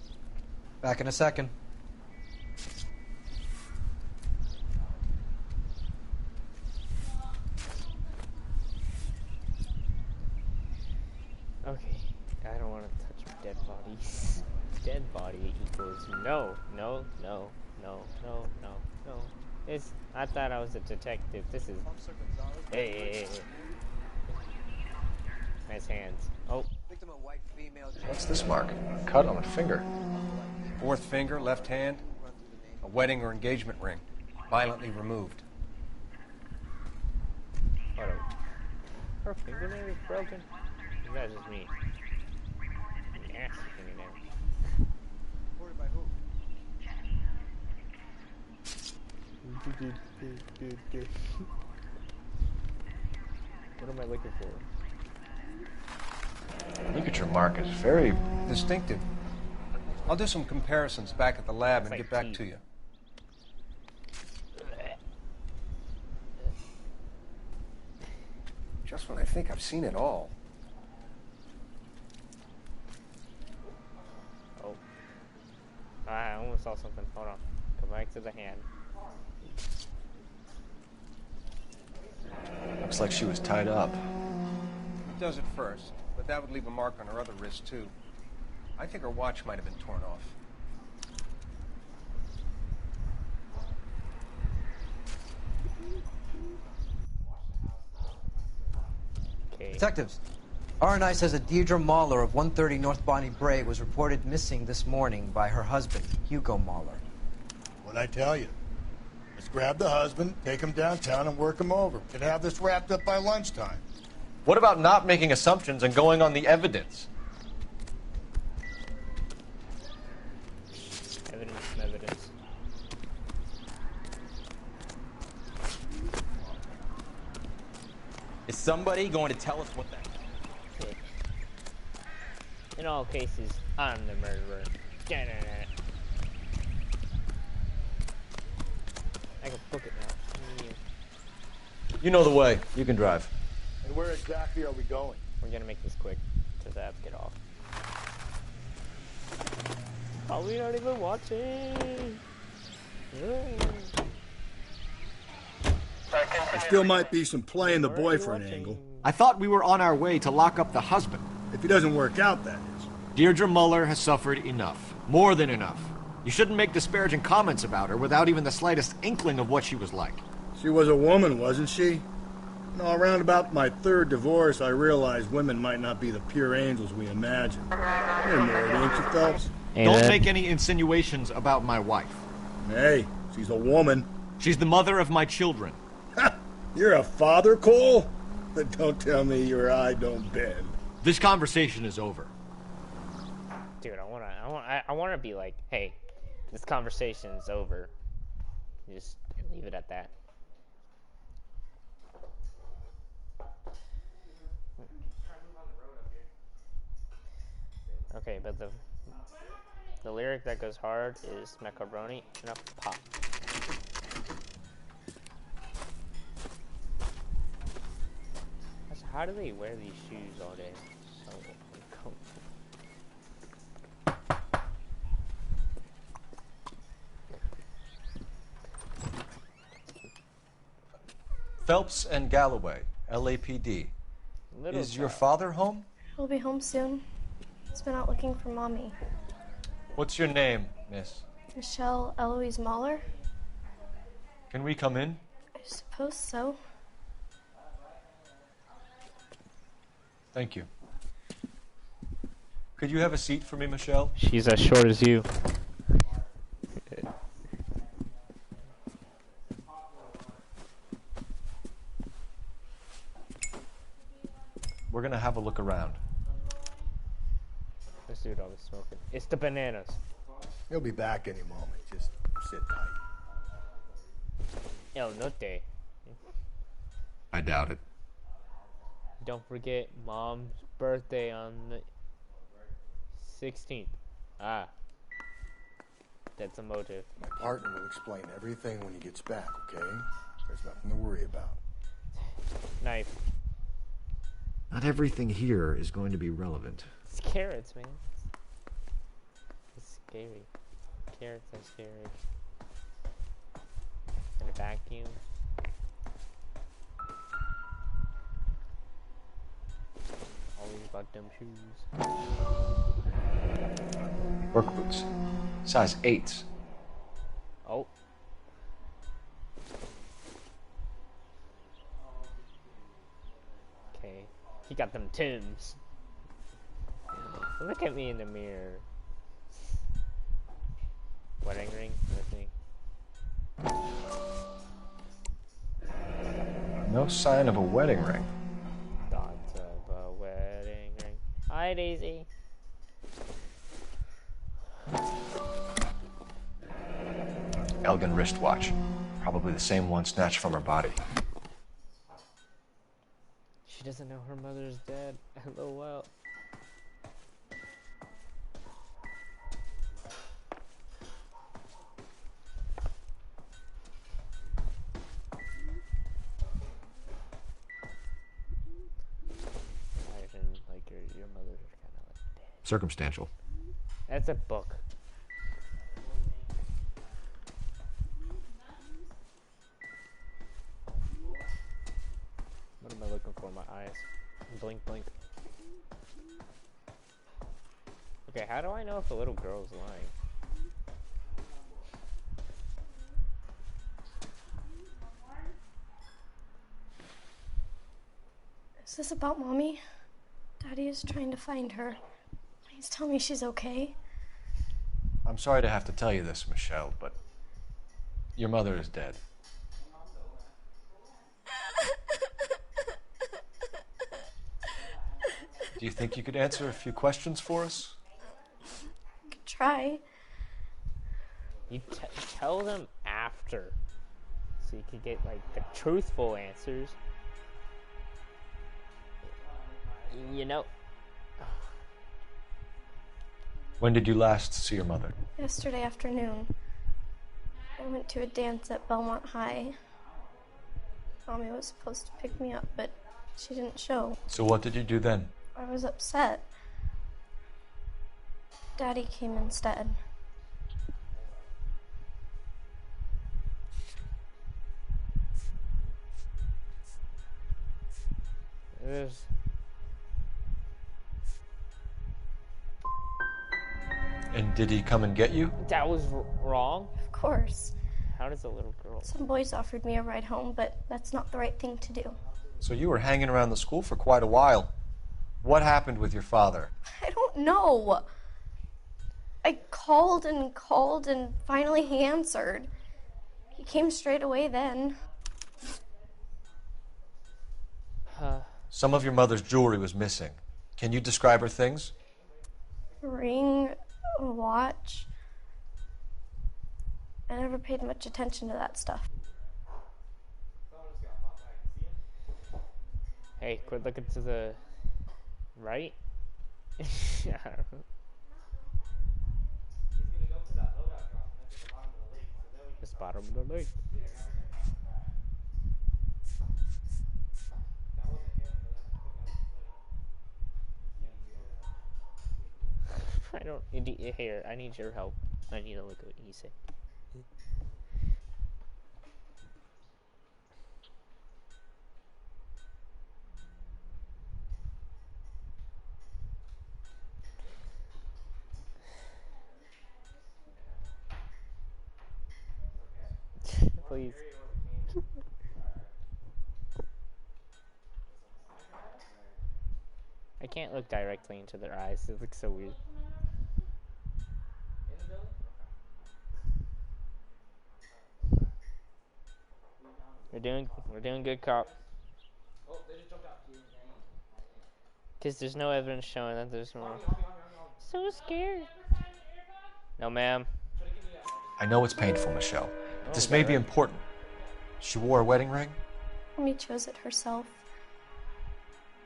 Back in a second. Okay, I don't want to touch dead bodies. Dead body equals no. I thought I was a detective. This is. Hey. Nice hands. Oh. What's this mark? Cut on a finger. Fourth finger, left hand. A wedding or engagement ring. Violently removed. Hold on. Her fingernail is broken. That's just me. Nasty fingernail. What am I looking for? Look at your mark. It's very distinctive. I'll do some comparisons back at the lab and like get back teeth. to you. Just when I think I've seen it all. Oh. I almost saw something. Hold on. Go back to the hand. Looks like she was tied up. It does at first, but that would leave a mark on her other wrist, too. I think her watch might have been torn off. Okay. Detectives, RNI says that Deirdre Mahler of 130 North Bonnie Brae was reported missing this morning by her husband, Hugo Mahler. What'd I tell you? Let's grab the husband, take him downtown, and work him over. We can have this wrapped up by lunchtime. What about not making assumptions and going on the evidence? Evidence. Is somebody going to tell us what that is? In all cases, I'm the murderer. I can book it now. You know the way. You can drive. And where exactly are we going? We're gonna make this quick to the get off. Oh, we're not even watching. There still might be some playing the boyfriend angle. I thought we were on our way to lock up the husband. If he doesn't work out, that is. Deirdre Muller has suffered enough. More than enough. You shouldn't make disparaging comments about her without even the slightest inkling of what she was like. She was a woman, wasn't she? You know, around about my third divorce, I realized women might not be the pure angels we imagine. You're married, ain't you, Phelps? Don't make any insinuations about my wife. Hey, she's a woman. She's the mother of my children. You're a father, Cole? But don't tell me your eye don't bend. This conversation is over. Dude, I wanna be like, hey, this conversation's over. You just leave it at that. Okay, but the lyric that goes hard is macaroni and a pop. How do they wear these shoes all day? So uncomfortable. Phelps and Galloway, LAPD. Is your father home? He'll be home soon. He's been out looking for Mommy. What's your name, miss? Michelle Eloise Mahler? Can we come in? I suppose so. Thank you. Could you have a seat for me, Michelle? She's as short as you. We're gonna have a look around. This dude always smoking. It's the bananas. He'll be back any moment. Just sit tight. El Note. I doubt it. Don't forget Mom's birthday on the 16th. Ah. That's a motive. My partner will explain everything when he gets back, okay? There's nothing to worry about. Knife. Not everything here is going to be relevant. It's carrots, man. It's scary. Carrots are scary. And a vacuum. All these goddamn shoes. Work boots. Size 8s. Oh. Okay. He got them Tims. Look at me in the mirror. Wedding ring, I think. No sign of a wedding ring. Thoughts of a wedding ring. Hi, Daisy. Elgin wristwatch. Probably the same one snatched from her body. She doesn't know her mother's dead. LOL. Your mother's kind of like dead. Circumstantial. That's a book. What am I looking for? My eyes. Blink, blink. Okay, how do I know if a little girl's lying? Is this about Mommy? Daddy is trying to find her. Please tell me she's okay. I'm sorry to have to tell you this, Michelle, but your mother is dead. Do you think you could answer a few questions for us? I could try. You tell them after, so you could get like the truthful answers. You know. When did you last see your mother? Yesterday afternoon. I went to a dance at Belmont High. Mommy was supposed to pick me up, but she didn't show. So what did you do then? I was upset. Daddy came instead. There's... And did he come and get you? That was wrong? Of course. How does a little girl... Some boys offered me a ride home, but that's not the right thing to do. So you were hanging around the school for quite a while. What happened with your father? I don't know. I called and finally he answered. He came straight away then. Some of your mother's jewelry was missing. Can you describe her things? Ring, a watch. I never paid much attention to that stuff. Hey, quit looking to the right. I don't know. It's bottom of the lake. I don't. Here, I need your help. I need to look at what you say. Please. I can't look directly into their eyes. It looks so weird. We're doing good, cop. Cause there's no evidence showing that there's more. So scared. No, ma'am. I know it's painful, Michelle. But this may be important. She wore a wedding ring? Mommy chose it herself.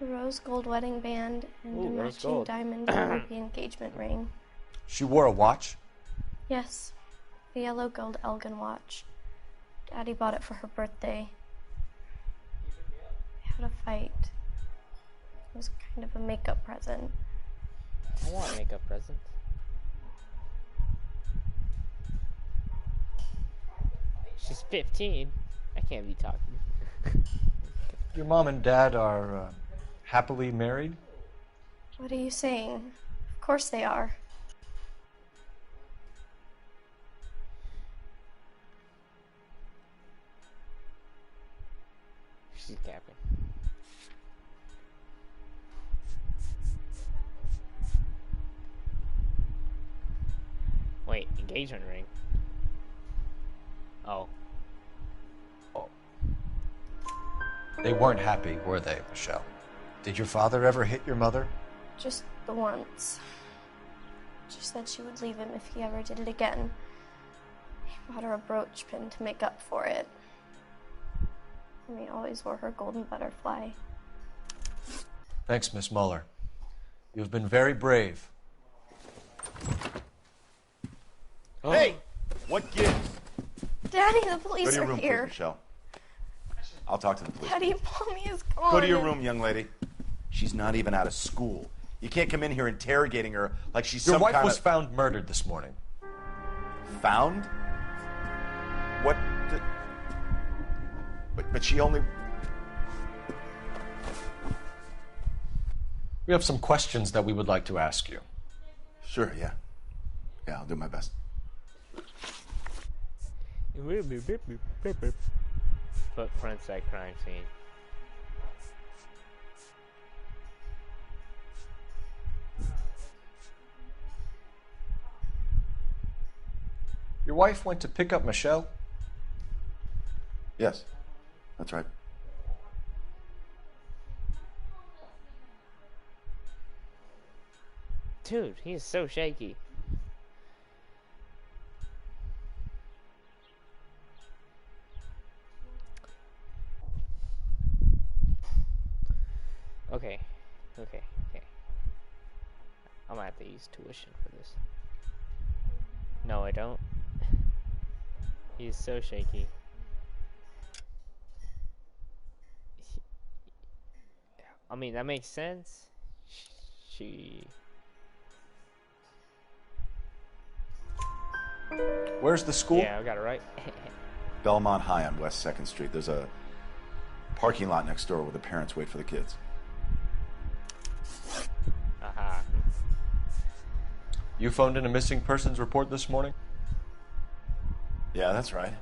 A rose gold wedding band and Ooh, a matching gold. diamond ruby engagement ring. She wore a watch? Yes, the yellow gold Elgin watch. Daddy bought it for her birthday. We had a fight. It was kind of a makeup present. I want a makeup present. She's 15. I can't be talking. Your mom and dad are happily married? What are you saying? Of course they are. She's capping. Wait, engagement ring? Oh. They weren't happy, were they, Michelle? Did your father ever hit your mother? Just the once. She said she would leave him if he ever did it again. He bought her a brooch pin to make up for it. And he always wore her golden butterfly. Thanks, Miss Muller. You've been very brave. Hey! What gives? Daddy, the Go police to your are room, here. please, Michelle. I'll talk to the police. Daddy, Mommy is gone. Go to your room, young lady. She's not even out of school. You can't come in here interrogating her like she's Your some wife kind was of... found murdered this morning. Found? What the... But she only... We have some questions that we would like to ask you. Sure, yeah. Yeah, I'll do my best. Footprints at crime scene. Your wife went to pick up Michelle? Yes, that's right. Dude, he is so shaky. Okay. I'm gonna have to use tuition for this. No, I don't. He's so shaky. I mean, that makes sense. Where's the school? Yeah, I got it right. Belmont High on West 2nd Street. There's a parking lot next door where the parents wait for the kids. Aha. You phoned in a missing persons report this morning? Yeah, that's right.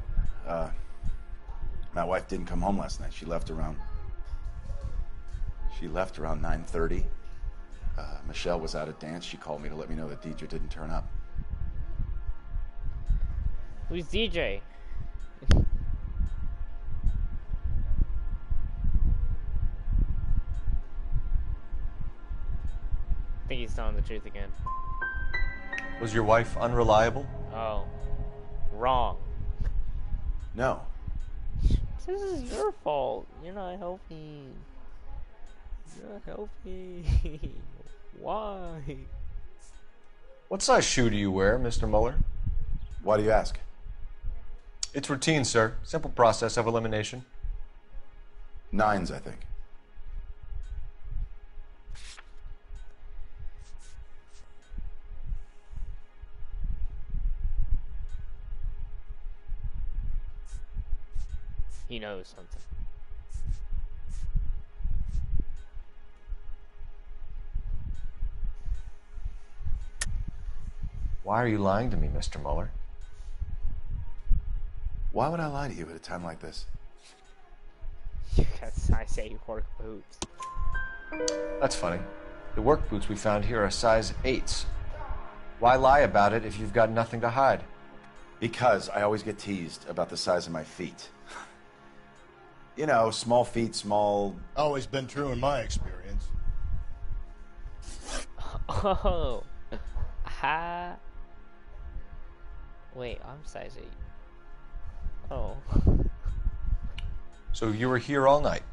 My wife didn't come home last night. She left around 9:30. Michelle was out at dance. She called me to let me know that DJ didn't turn up. Who's DJ? think he's telling the truth again. Was your wife unreliable? Oh. Wrong. No. This is your fault. You're not helping. You're not helping. Why? What size shoe do you wear, Mr. Mueller? Why do you ask? It's routine, sir. Simple process of elimination. 9s, I think. He knows something. Why are you lying to me, Mr. Mueller? Why would I lie to you at a time like this? Because I say work boots. That's funny. The work boots we found here are size 8s. Why lie about it if you've got nothing to hide? Because I always get teased about the size of my feet. You know, small feet, small... Always been true in my experience. Oh. Ha. Wait, I'm size 8. Oh. So you were here all night.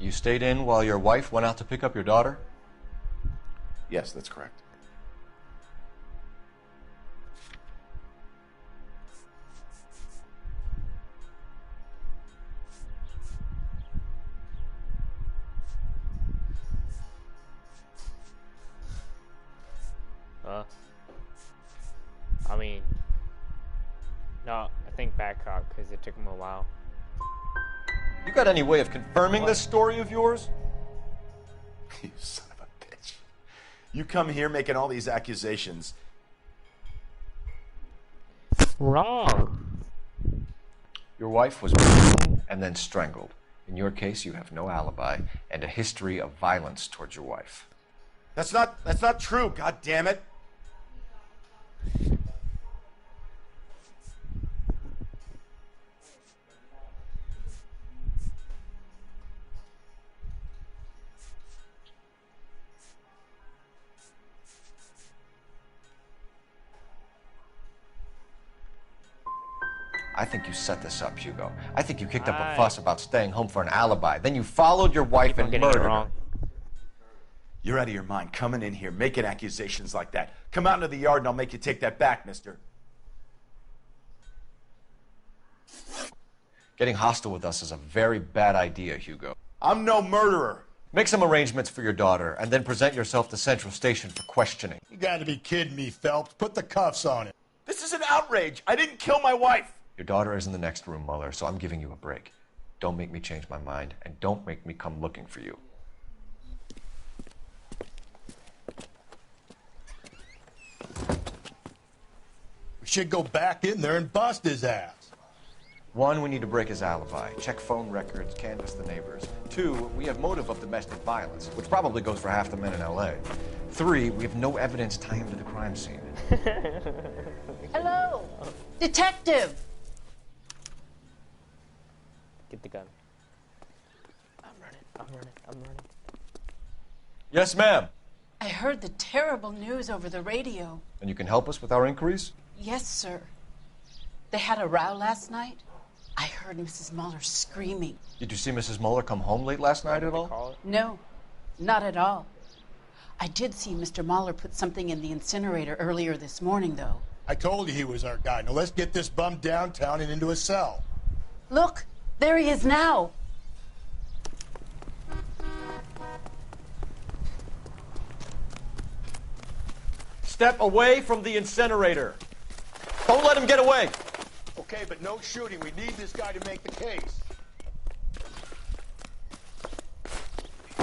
You stayed in while your wife went out to pick up your daughter? Yes, that's correct. I mean, no, I think Babcock, because it took him a while. You got any way of confirming this story of yours? You son of a bitch. You come here making all these accusations. Wrong. Your wife was beaten and then strangled. In your case, you have no alibi and a history of violence towards your wife. That's not true, god damn it. I think you set this up, Hugo. I think you kicked up a fuss about staying home for an alibi. Then you followed your wife and murdered her. You're out of your mind coming in here making accusations like that. Come out into the yard and I'll make you take that back, mister. Getting hostile with us is a very bad idea, Hugo. I'm no murderer. Make some arrangements for your daughter and then present yourself to Central Station for questioning. You gotta be kidding me, Phelps. Put the cuffs on him. This is an outrage. I didn't kill my wife. Your daughter is in the next room, Mueller, so I'm giving you a break. Don't make me change my mind, and don't make me come looking for you. We should go back in there and bust his ass. 1, we need to break his alibi. Check phone records, canvass the neighbors. 2, we have motive of domestic violence, which probably goes for half the men in L.A. 3, we have no evidence tying him to the crime scene. Hello, detective. Get the gun. I'm running. Yes, ma'am. I heard the terrible news over the radio. And you can help us with our inquiries? Yes, sir. They had a row last night. I heard Mrs. Mueller screaming. Did you see Mrs. Mueller come home late last night at all? No, not at all. I did see Mr. Mueller put something in the incinerator earlier this morning, though. I told you he was our guy. Now let's get this bum downtown and into a cell. Look, there he is now. Step away from the incinerator. Don't let him get away. Okay, but no shooting. We need this guy to make the case.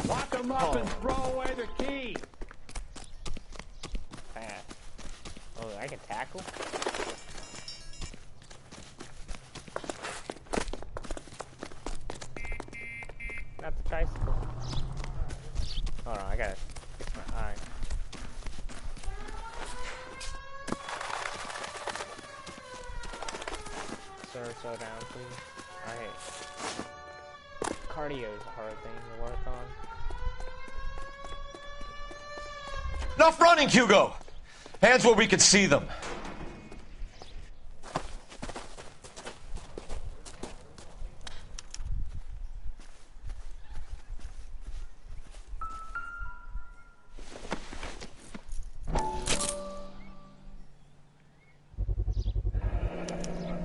Lock him up and throw away the key. Oh, I can tackle? Not the tricycle. Hold on, I gotta fix my eye. Sir, slow down, please. Alright. Cardio is a hard thing to work on. Enough running, Hugo! Hands where we can see them.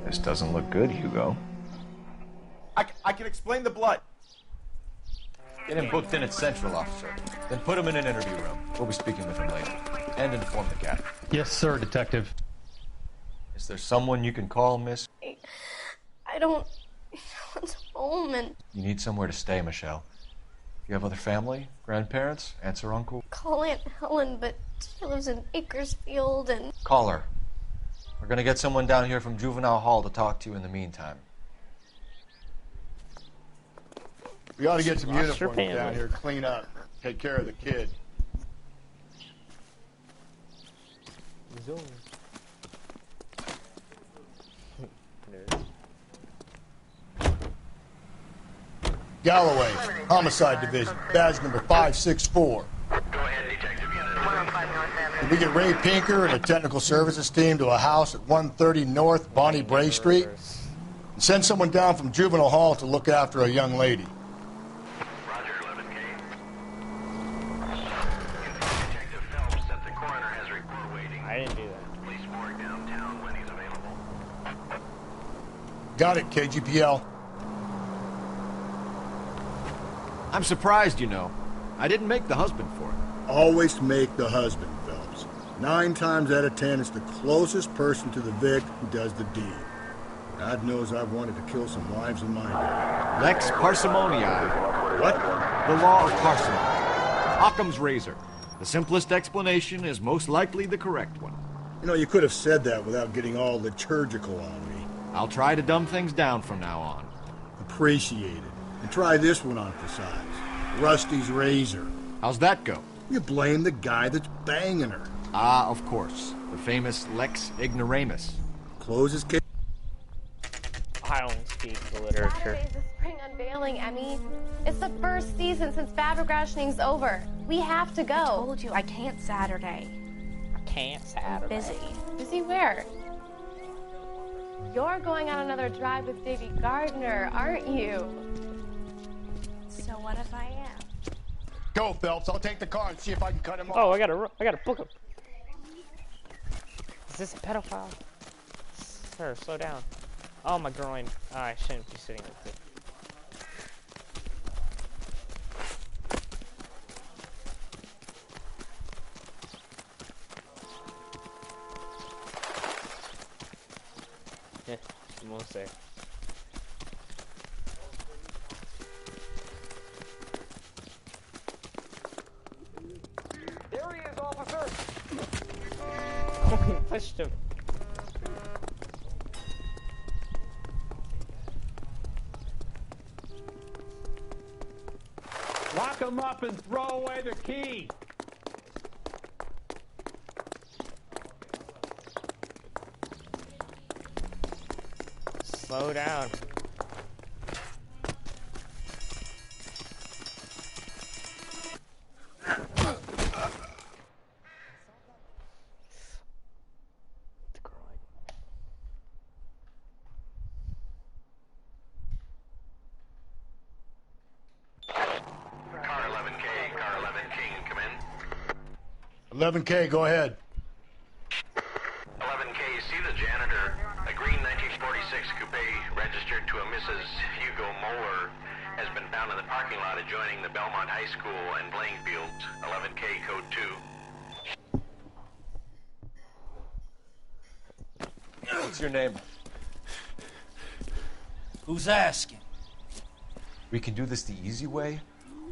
This doesn't look good, Hugo. I can explain the blood. Get him booked in at Central, officer. Then put him in an interview room. We'll be speaking with him later. And inform the captain. Yes, sir, Detective. Is there someone you can call, miss? I don't want home and You need somewhere to stay, Michelle. You have other family? Grandparents? Aunts or uncle? call Aunt Helen, but she lives in Bakersfield and Call her. We're gonna get someone down here from Juvenile Hall to talk to you in the meantime. We ought to get some Lost your uniforms down family. here, clean up, take care of the kid. Zoom. Galloway, Homicide Division, badge number 564. Can we get Ray Pinker and a technical services team to a house at 130 North Bonnie Bray Street? And send someone down from Juvenile Hall to look after a young lady. I didn't do that. Got it, KGPL. I'm surprised, you know. I didn't make the husband for it. Always make the husband, Phelps. 9 times out of 10, it's the closest person to the Vic who does the deed. God knows I've wanted to kill some wives in my day. Lex parsimoniae. What? The law of parsimony. Occam's razor. The simplest explanation is most likely the correct one. You know, you could have said that without getting all liturgical on me. I'll try to dumb things down from now on. Appreciate it. And try this one on for size. Rusty's razor. How's that go? You blame the guy that's banging her. Ah, of course. The famous Lex Ignoramus. Close his case. I don't speak the literature. Saturday's the spring unveiling, Emmy. It's the first season since fabric rationing's over. We have to go. I told you I can't Saturday. Can't Saturday. Busy. Busy where? You're going on another drive with Davy Gardner, aren't you? So what if I am? Go, Phelps. I'll take the car and see if I can cut him off. Oh, I gotta book him. Is this a pedophile? Sir, slow down. Oh, my groin. Oh, I shouldn't be sitting like this. Yeah, almost there. There he is, officer! Oh, he pushed him. Lock him up and throw away the key! Slow down. Car 11K, come in. 11K, go ahead. 11K, see the janitor. A green 1946 coupe registered to a Mrs. Hugo Moeller has been found in the parking lot adjoining the Belmont High School and playing fields. 11K, code 2. What's your name? Who's asking? We can do this the easy way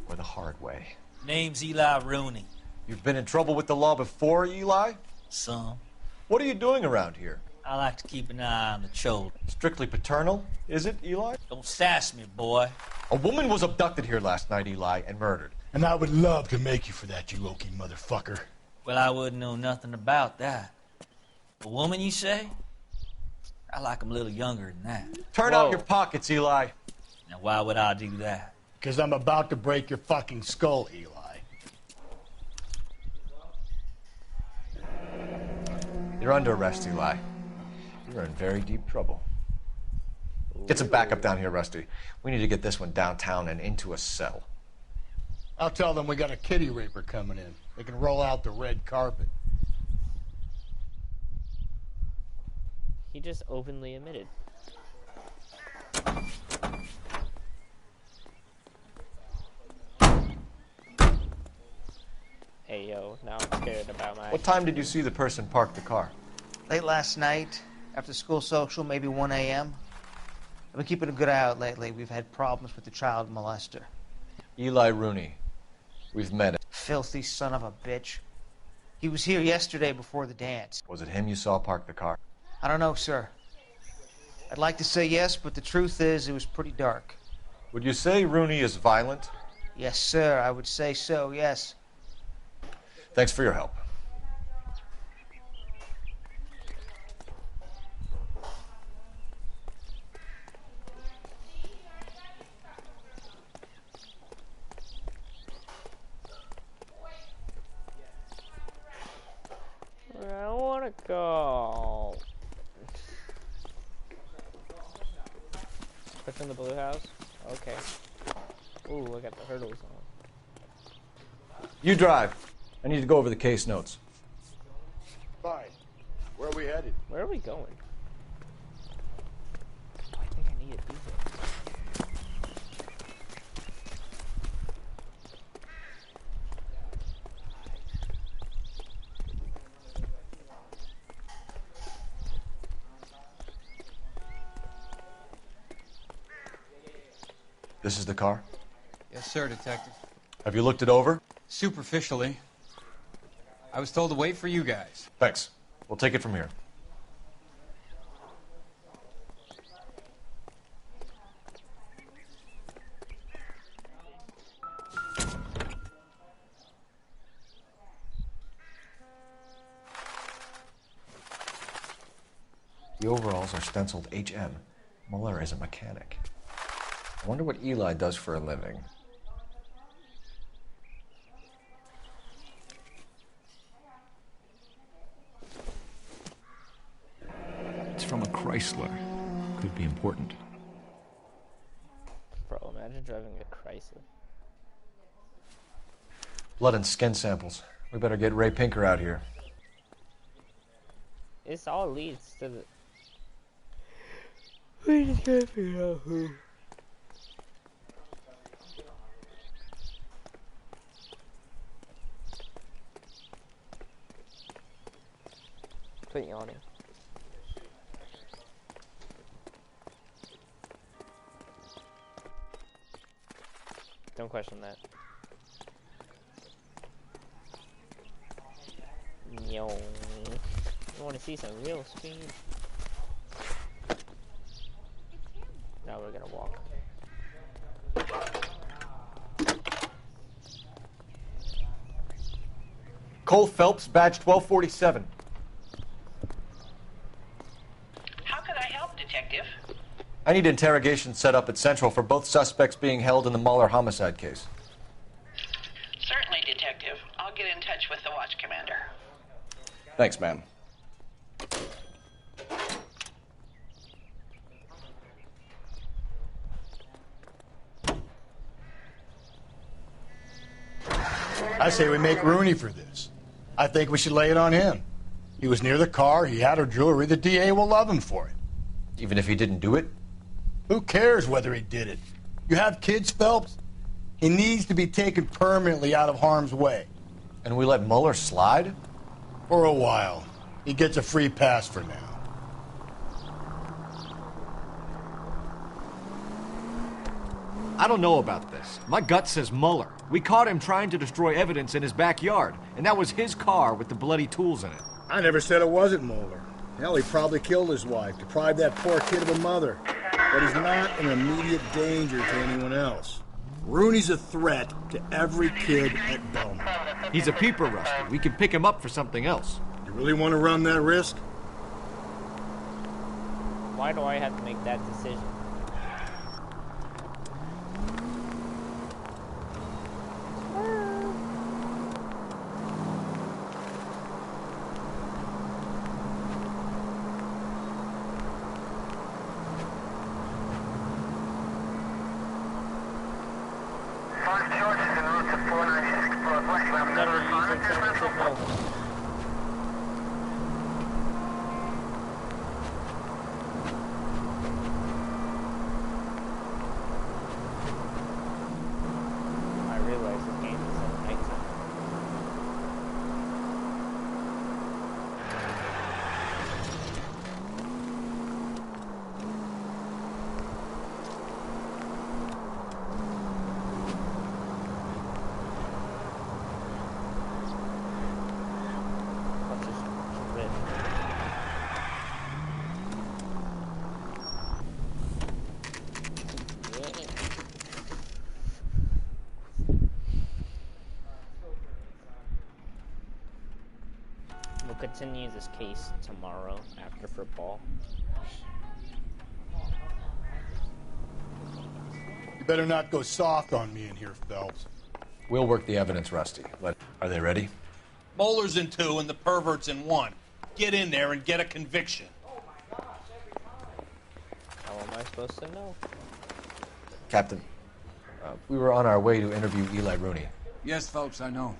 or the hard way. Name's Eli Rooney. You've been in trouble with the law before, Eli? Some. What are you doing around here? I like to keep an eye on the children. Strictly paternal, is it, Eli? Don't sass me, boy. A woman was abducted here last night, Eli, and murdered. And I would love to make you for that, you oaky motherfucker. Well, I wouldn't know nothing about that. A woman, you say? I like 'em a little younger than that. Turn out your pockets, Eli. Now, why would I do that? Because I'm about to break your fucking skull, Eli. You're under arrest, Eli. You're in very deep trouble. Get some backup down here, Rusty. We need to get this one downtown and into a cell. I'll tell them we got a kitty raper coming in. They can roll out the red carpet. He just openly admitted. Hey, yo, now I'm scared about my... What time did you see the person park the car? Late last night, after school social, maybe 1 a.m. I've been keeping a good eye out lately. We've had problems with the child molester. Eli Rooney. We've met him. Filthy son of a bitch. He was here yesterday before the dance. Was it him you saw park the car? I don't know, sir. I'd like to say yes, but the truth is it was pretty dark. Would you say Rooney is violent? Yes, sir. I would say so, yes. Thanks for your help. I want to go. Push in the blue house? Okay. Ooh, I got the hurdles on. You drive. I need to go over the case notes. Fine. Where are we headed? Where are we going? Oh, I think I need a diesel. This is the car? Yes, sir, Detective. Have you looked it over? Superficially. I was told to wait for you guys. Thanks. We'll take it from here. The overalls are stenciled HM. Muller is a mechanic. I wonder what Eli does for a living. It's from a Chrysler. Could be important. Bro, imagine driving a Chrysler. Blood and skin samples. We better get Ray Pinker out here. This all leads to the... We just gotta figure out who. Quit yawning. Don't question that. Yo. I want to see some real speed. Now we're gonna walk. Cole Phelps, badge 1247. How can I help, Detective? I need interrogation set up at Central for both suspects being held in the Mahler homicide case. Certainly, Detective. I'll get in touch with the watch commander. Thanks, ma'am. I say we make Rooney for this. I think we should lay it on him. He was near the car, he had her jewelry, the DA will love him for it. Even if he didn't do it? Who cares whether he did it? You have kids, Phelps? He needs to be taken permanently out of harm's way. And we let Muller slide? For a while. He gets a free pass for now. I don't know about this. My gut says Muller. We caught him trying to destroy evidence in his backyard, and that was his car with the bloody tools in it. I never said it wasn't Muller. Hell, he probably killed his wife, deprived that poor kid of a mother. But he's not an immediate danger to anyone else. Rooney's a threat to every kid at Belmont. He's a peeper, Rusty. We can pick him up for something else. You really want to run that risk? Why do I have to make that decision? We'll continue this case tomorrow after football. You better not go soft on me in here, Phelps. We'll work the evidence, Rusty. Are they ready? Moeller's in 2 and the pervert's in 1. Get in there and get a conviction. How am I supposed to know? Captain, we were on our way to interview Eli Rooney. Yes, Phelps, I know.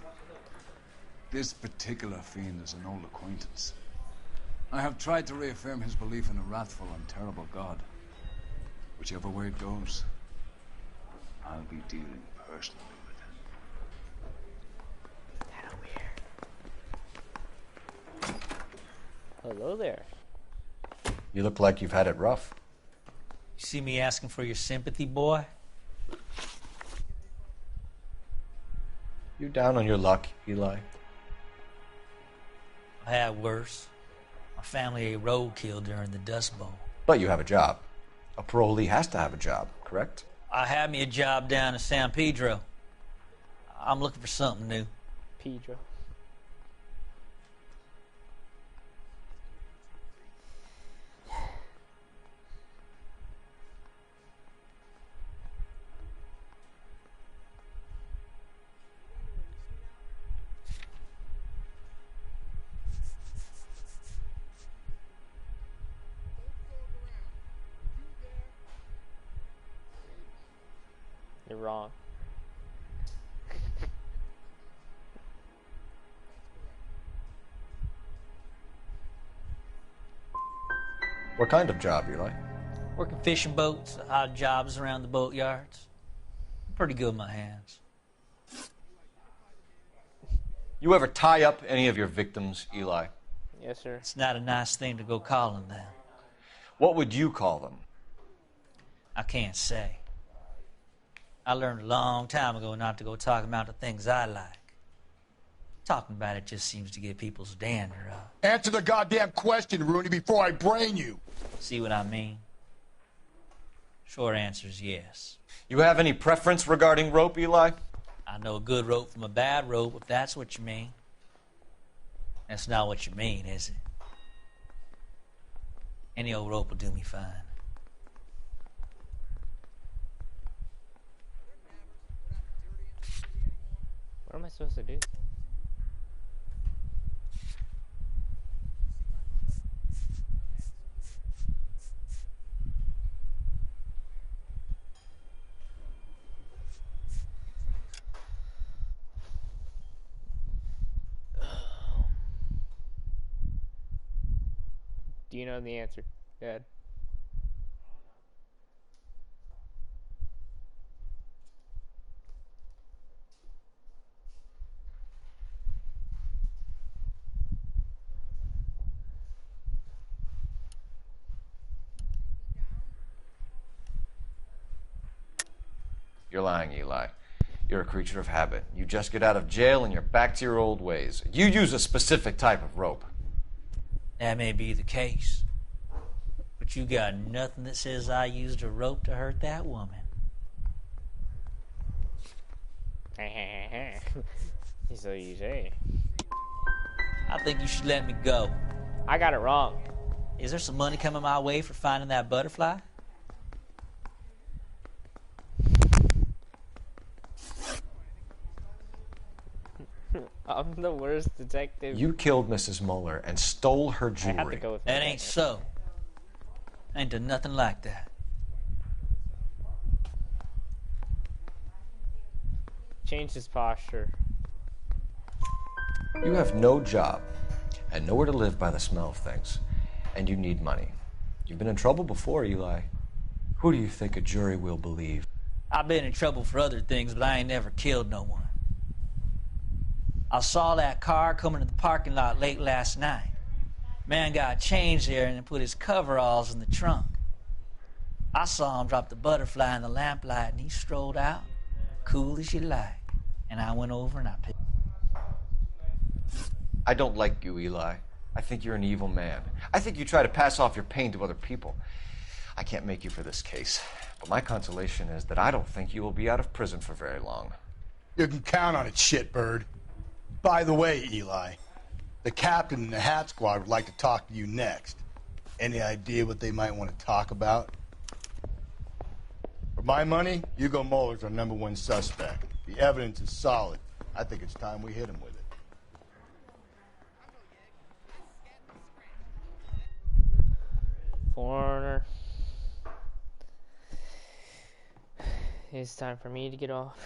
This particular fiend is an old acquaintance. I have tried to reaffirm his belief in a wrathful and terrible God. Whichever way it goes, I'll be dealing personally with him. Hello there. You look like you've had it rough. You see me asking for your sympathy, boy? You down on your luck, Eli? I had worse. My family ate roadkill during the Dust Bowl. But you have a job. A parolee has to have a job, correct? I had me a job down in San Pedro. I'm looking for something new. Pedro. You're wrong. What kind of job, Eli? Working fishing boats, odd jobs around the boatyards. I'm pretty good with my hands. You ever tie up any of your victims, Eli? Yes, sir. It's not a nice thing to go calling them. What would you call them? I can't say. I learned a long time ago not to go talking about the things I like. Talking about it just seems to get people's dander up. Answer the goddamn question, Rooney, before I brain you. See what I mean? Short answer is yes. You have any preference regarding rope, Eli? I know a good rope from a bad rope, if that's what you mean. That's not what you mean, is it? Any old rope will do me fine. What am I supposed to do? Do you know the answer, Dad? You're lying, Eli. You're a creature of habit. You just get out of jail and you're back to your old ways. You use a specific type of rope. That may be the case. But you got nothing that says I used a rope to hurt that woman. So you say. I think you should let me go. I got it wrong. Is there some money coming my way for finding that butterfly? I'm the worst detective. You killed Mrs. Moeller and stole her jewelry. I have to go with that. Ain't so. I ain't done nothing like that. Change his posture. You have no job and nowhere to live by the smell of things, and you need money. You've been in trouble before, Eli. Who do you think a jury will believe? I've been in trouble for other things, but I ain't never killed no one. I saw that car coming to the parking lot late last night. Man got changed there and put his coveralls in the trunk. I saw him drop the butterfly in the lamplight and he strolled out, cool as you like. And I went over and I picked. I don't like you, Eli. I think you're an evil man. I think you try to pass off your pain to other people. I can't make you for this case, but my consolation is that I don't think you will be out of prison for very long. You can count on it, shitbird. By the way, Eli, The captain and the Hat Squad would like to talk to you next. Any idea what they might want to talk about? For my money, Hugo Muller's our #1 suspect. The evidence is solid. I think it's time we hit him with it. Foreigner. It's time for me to get off.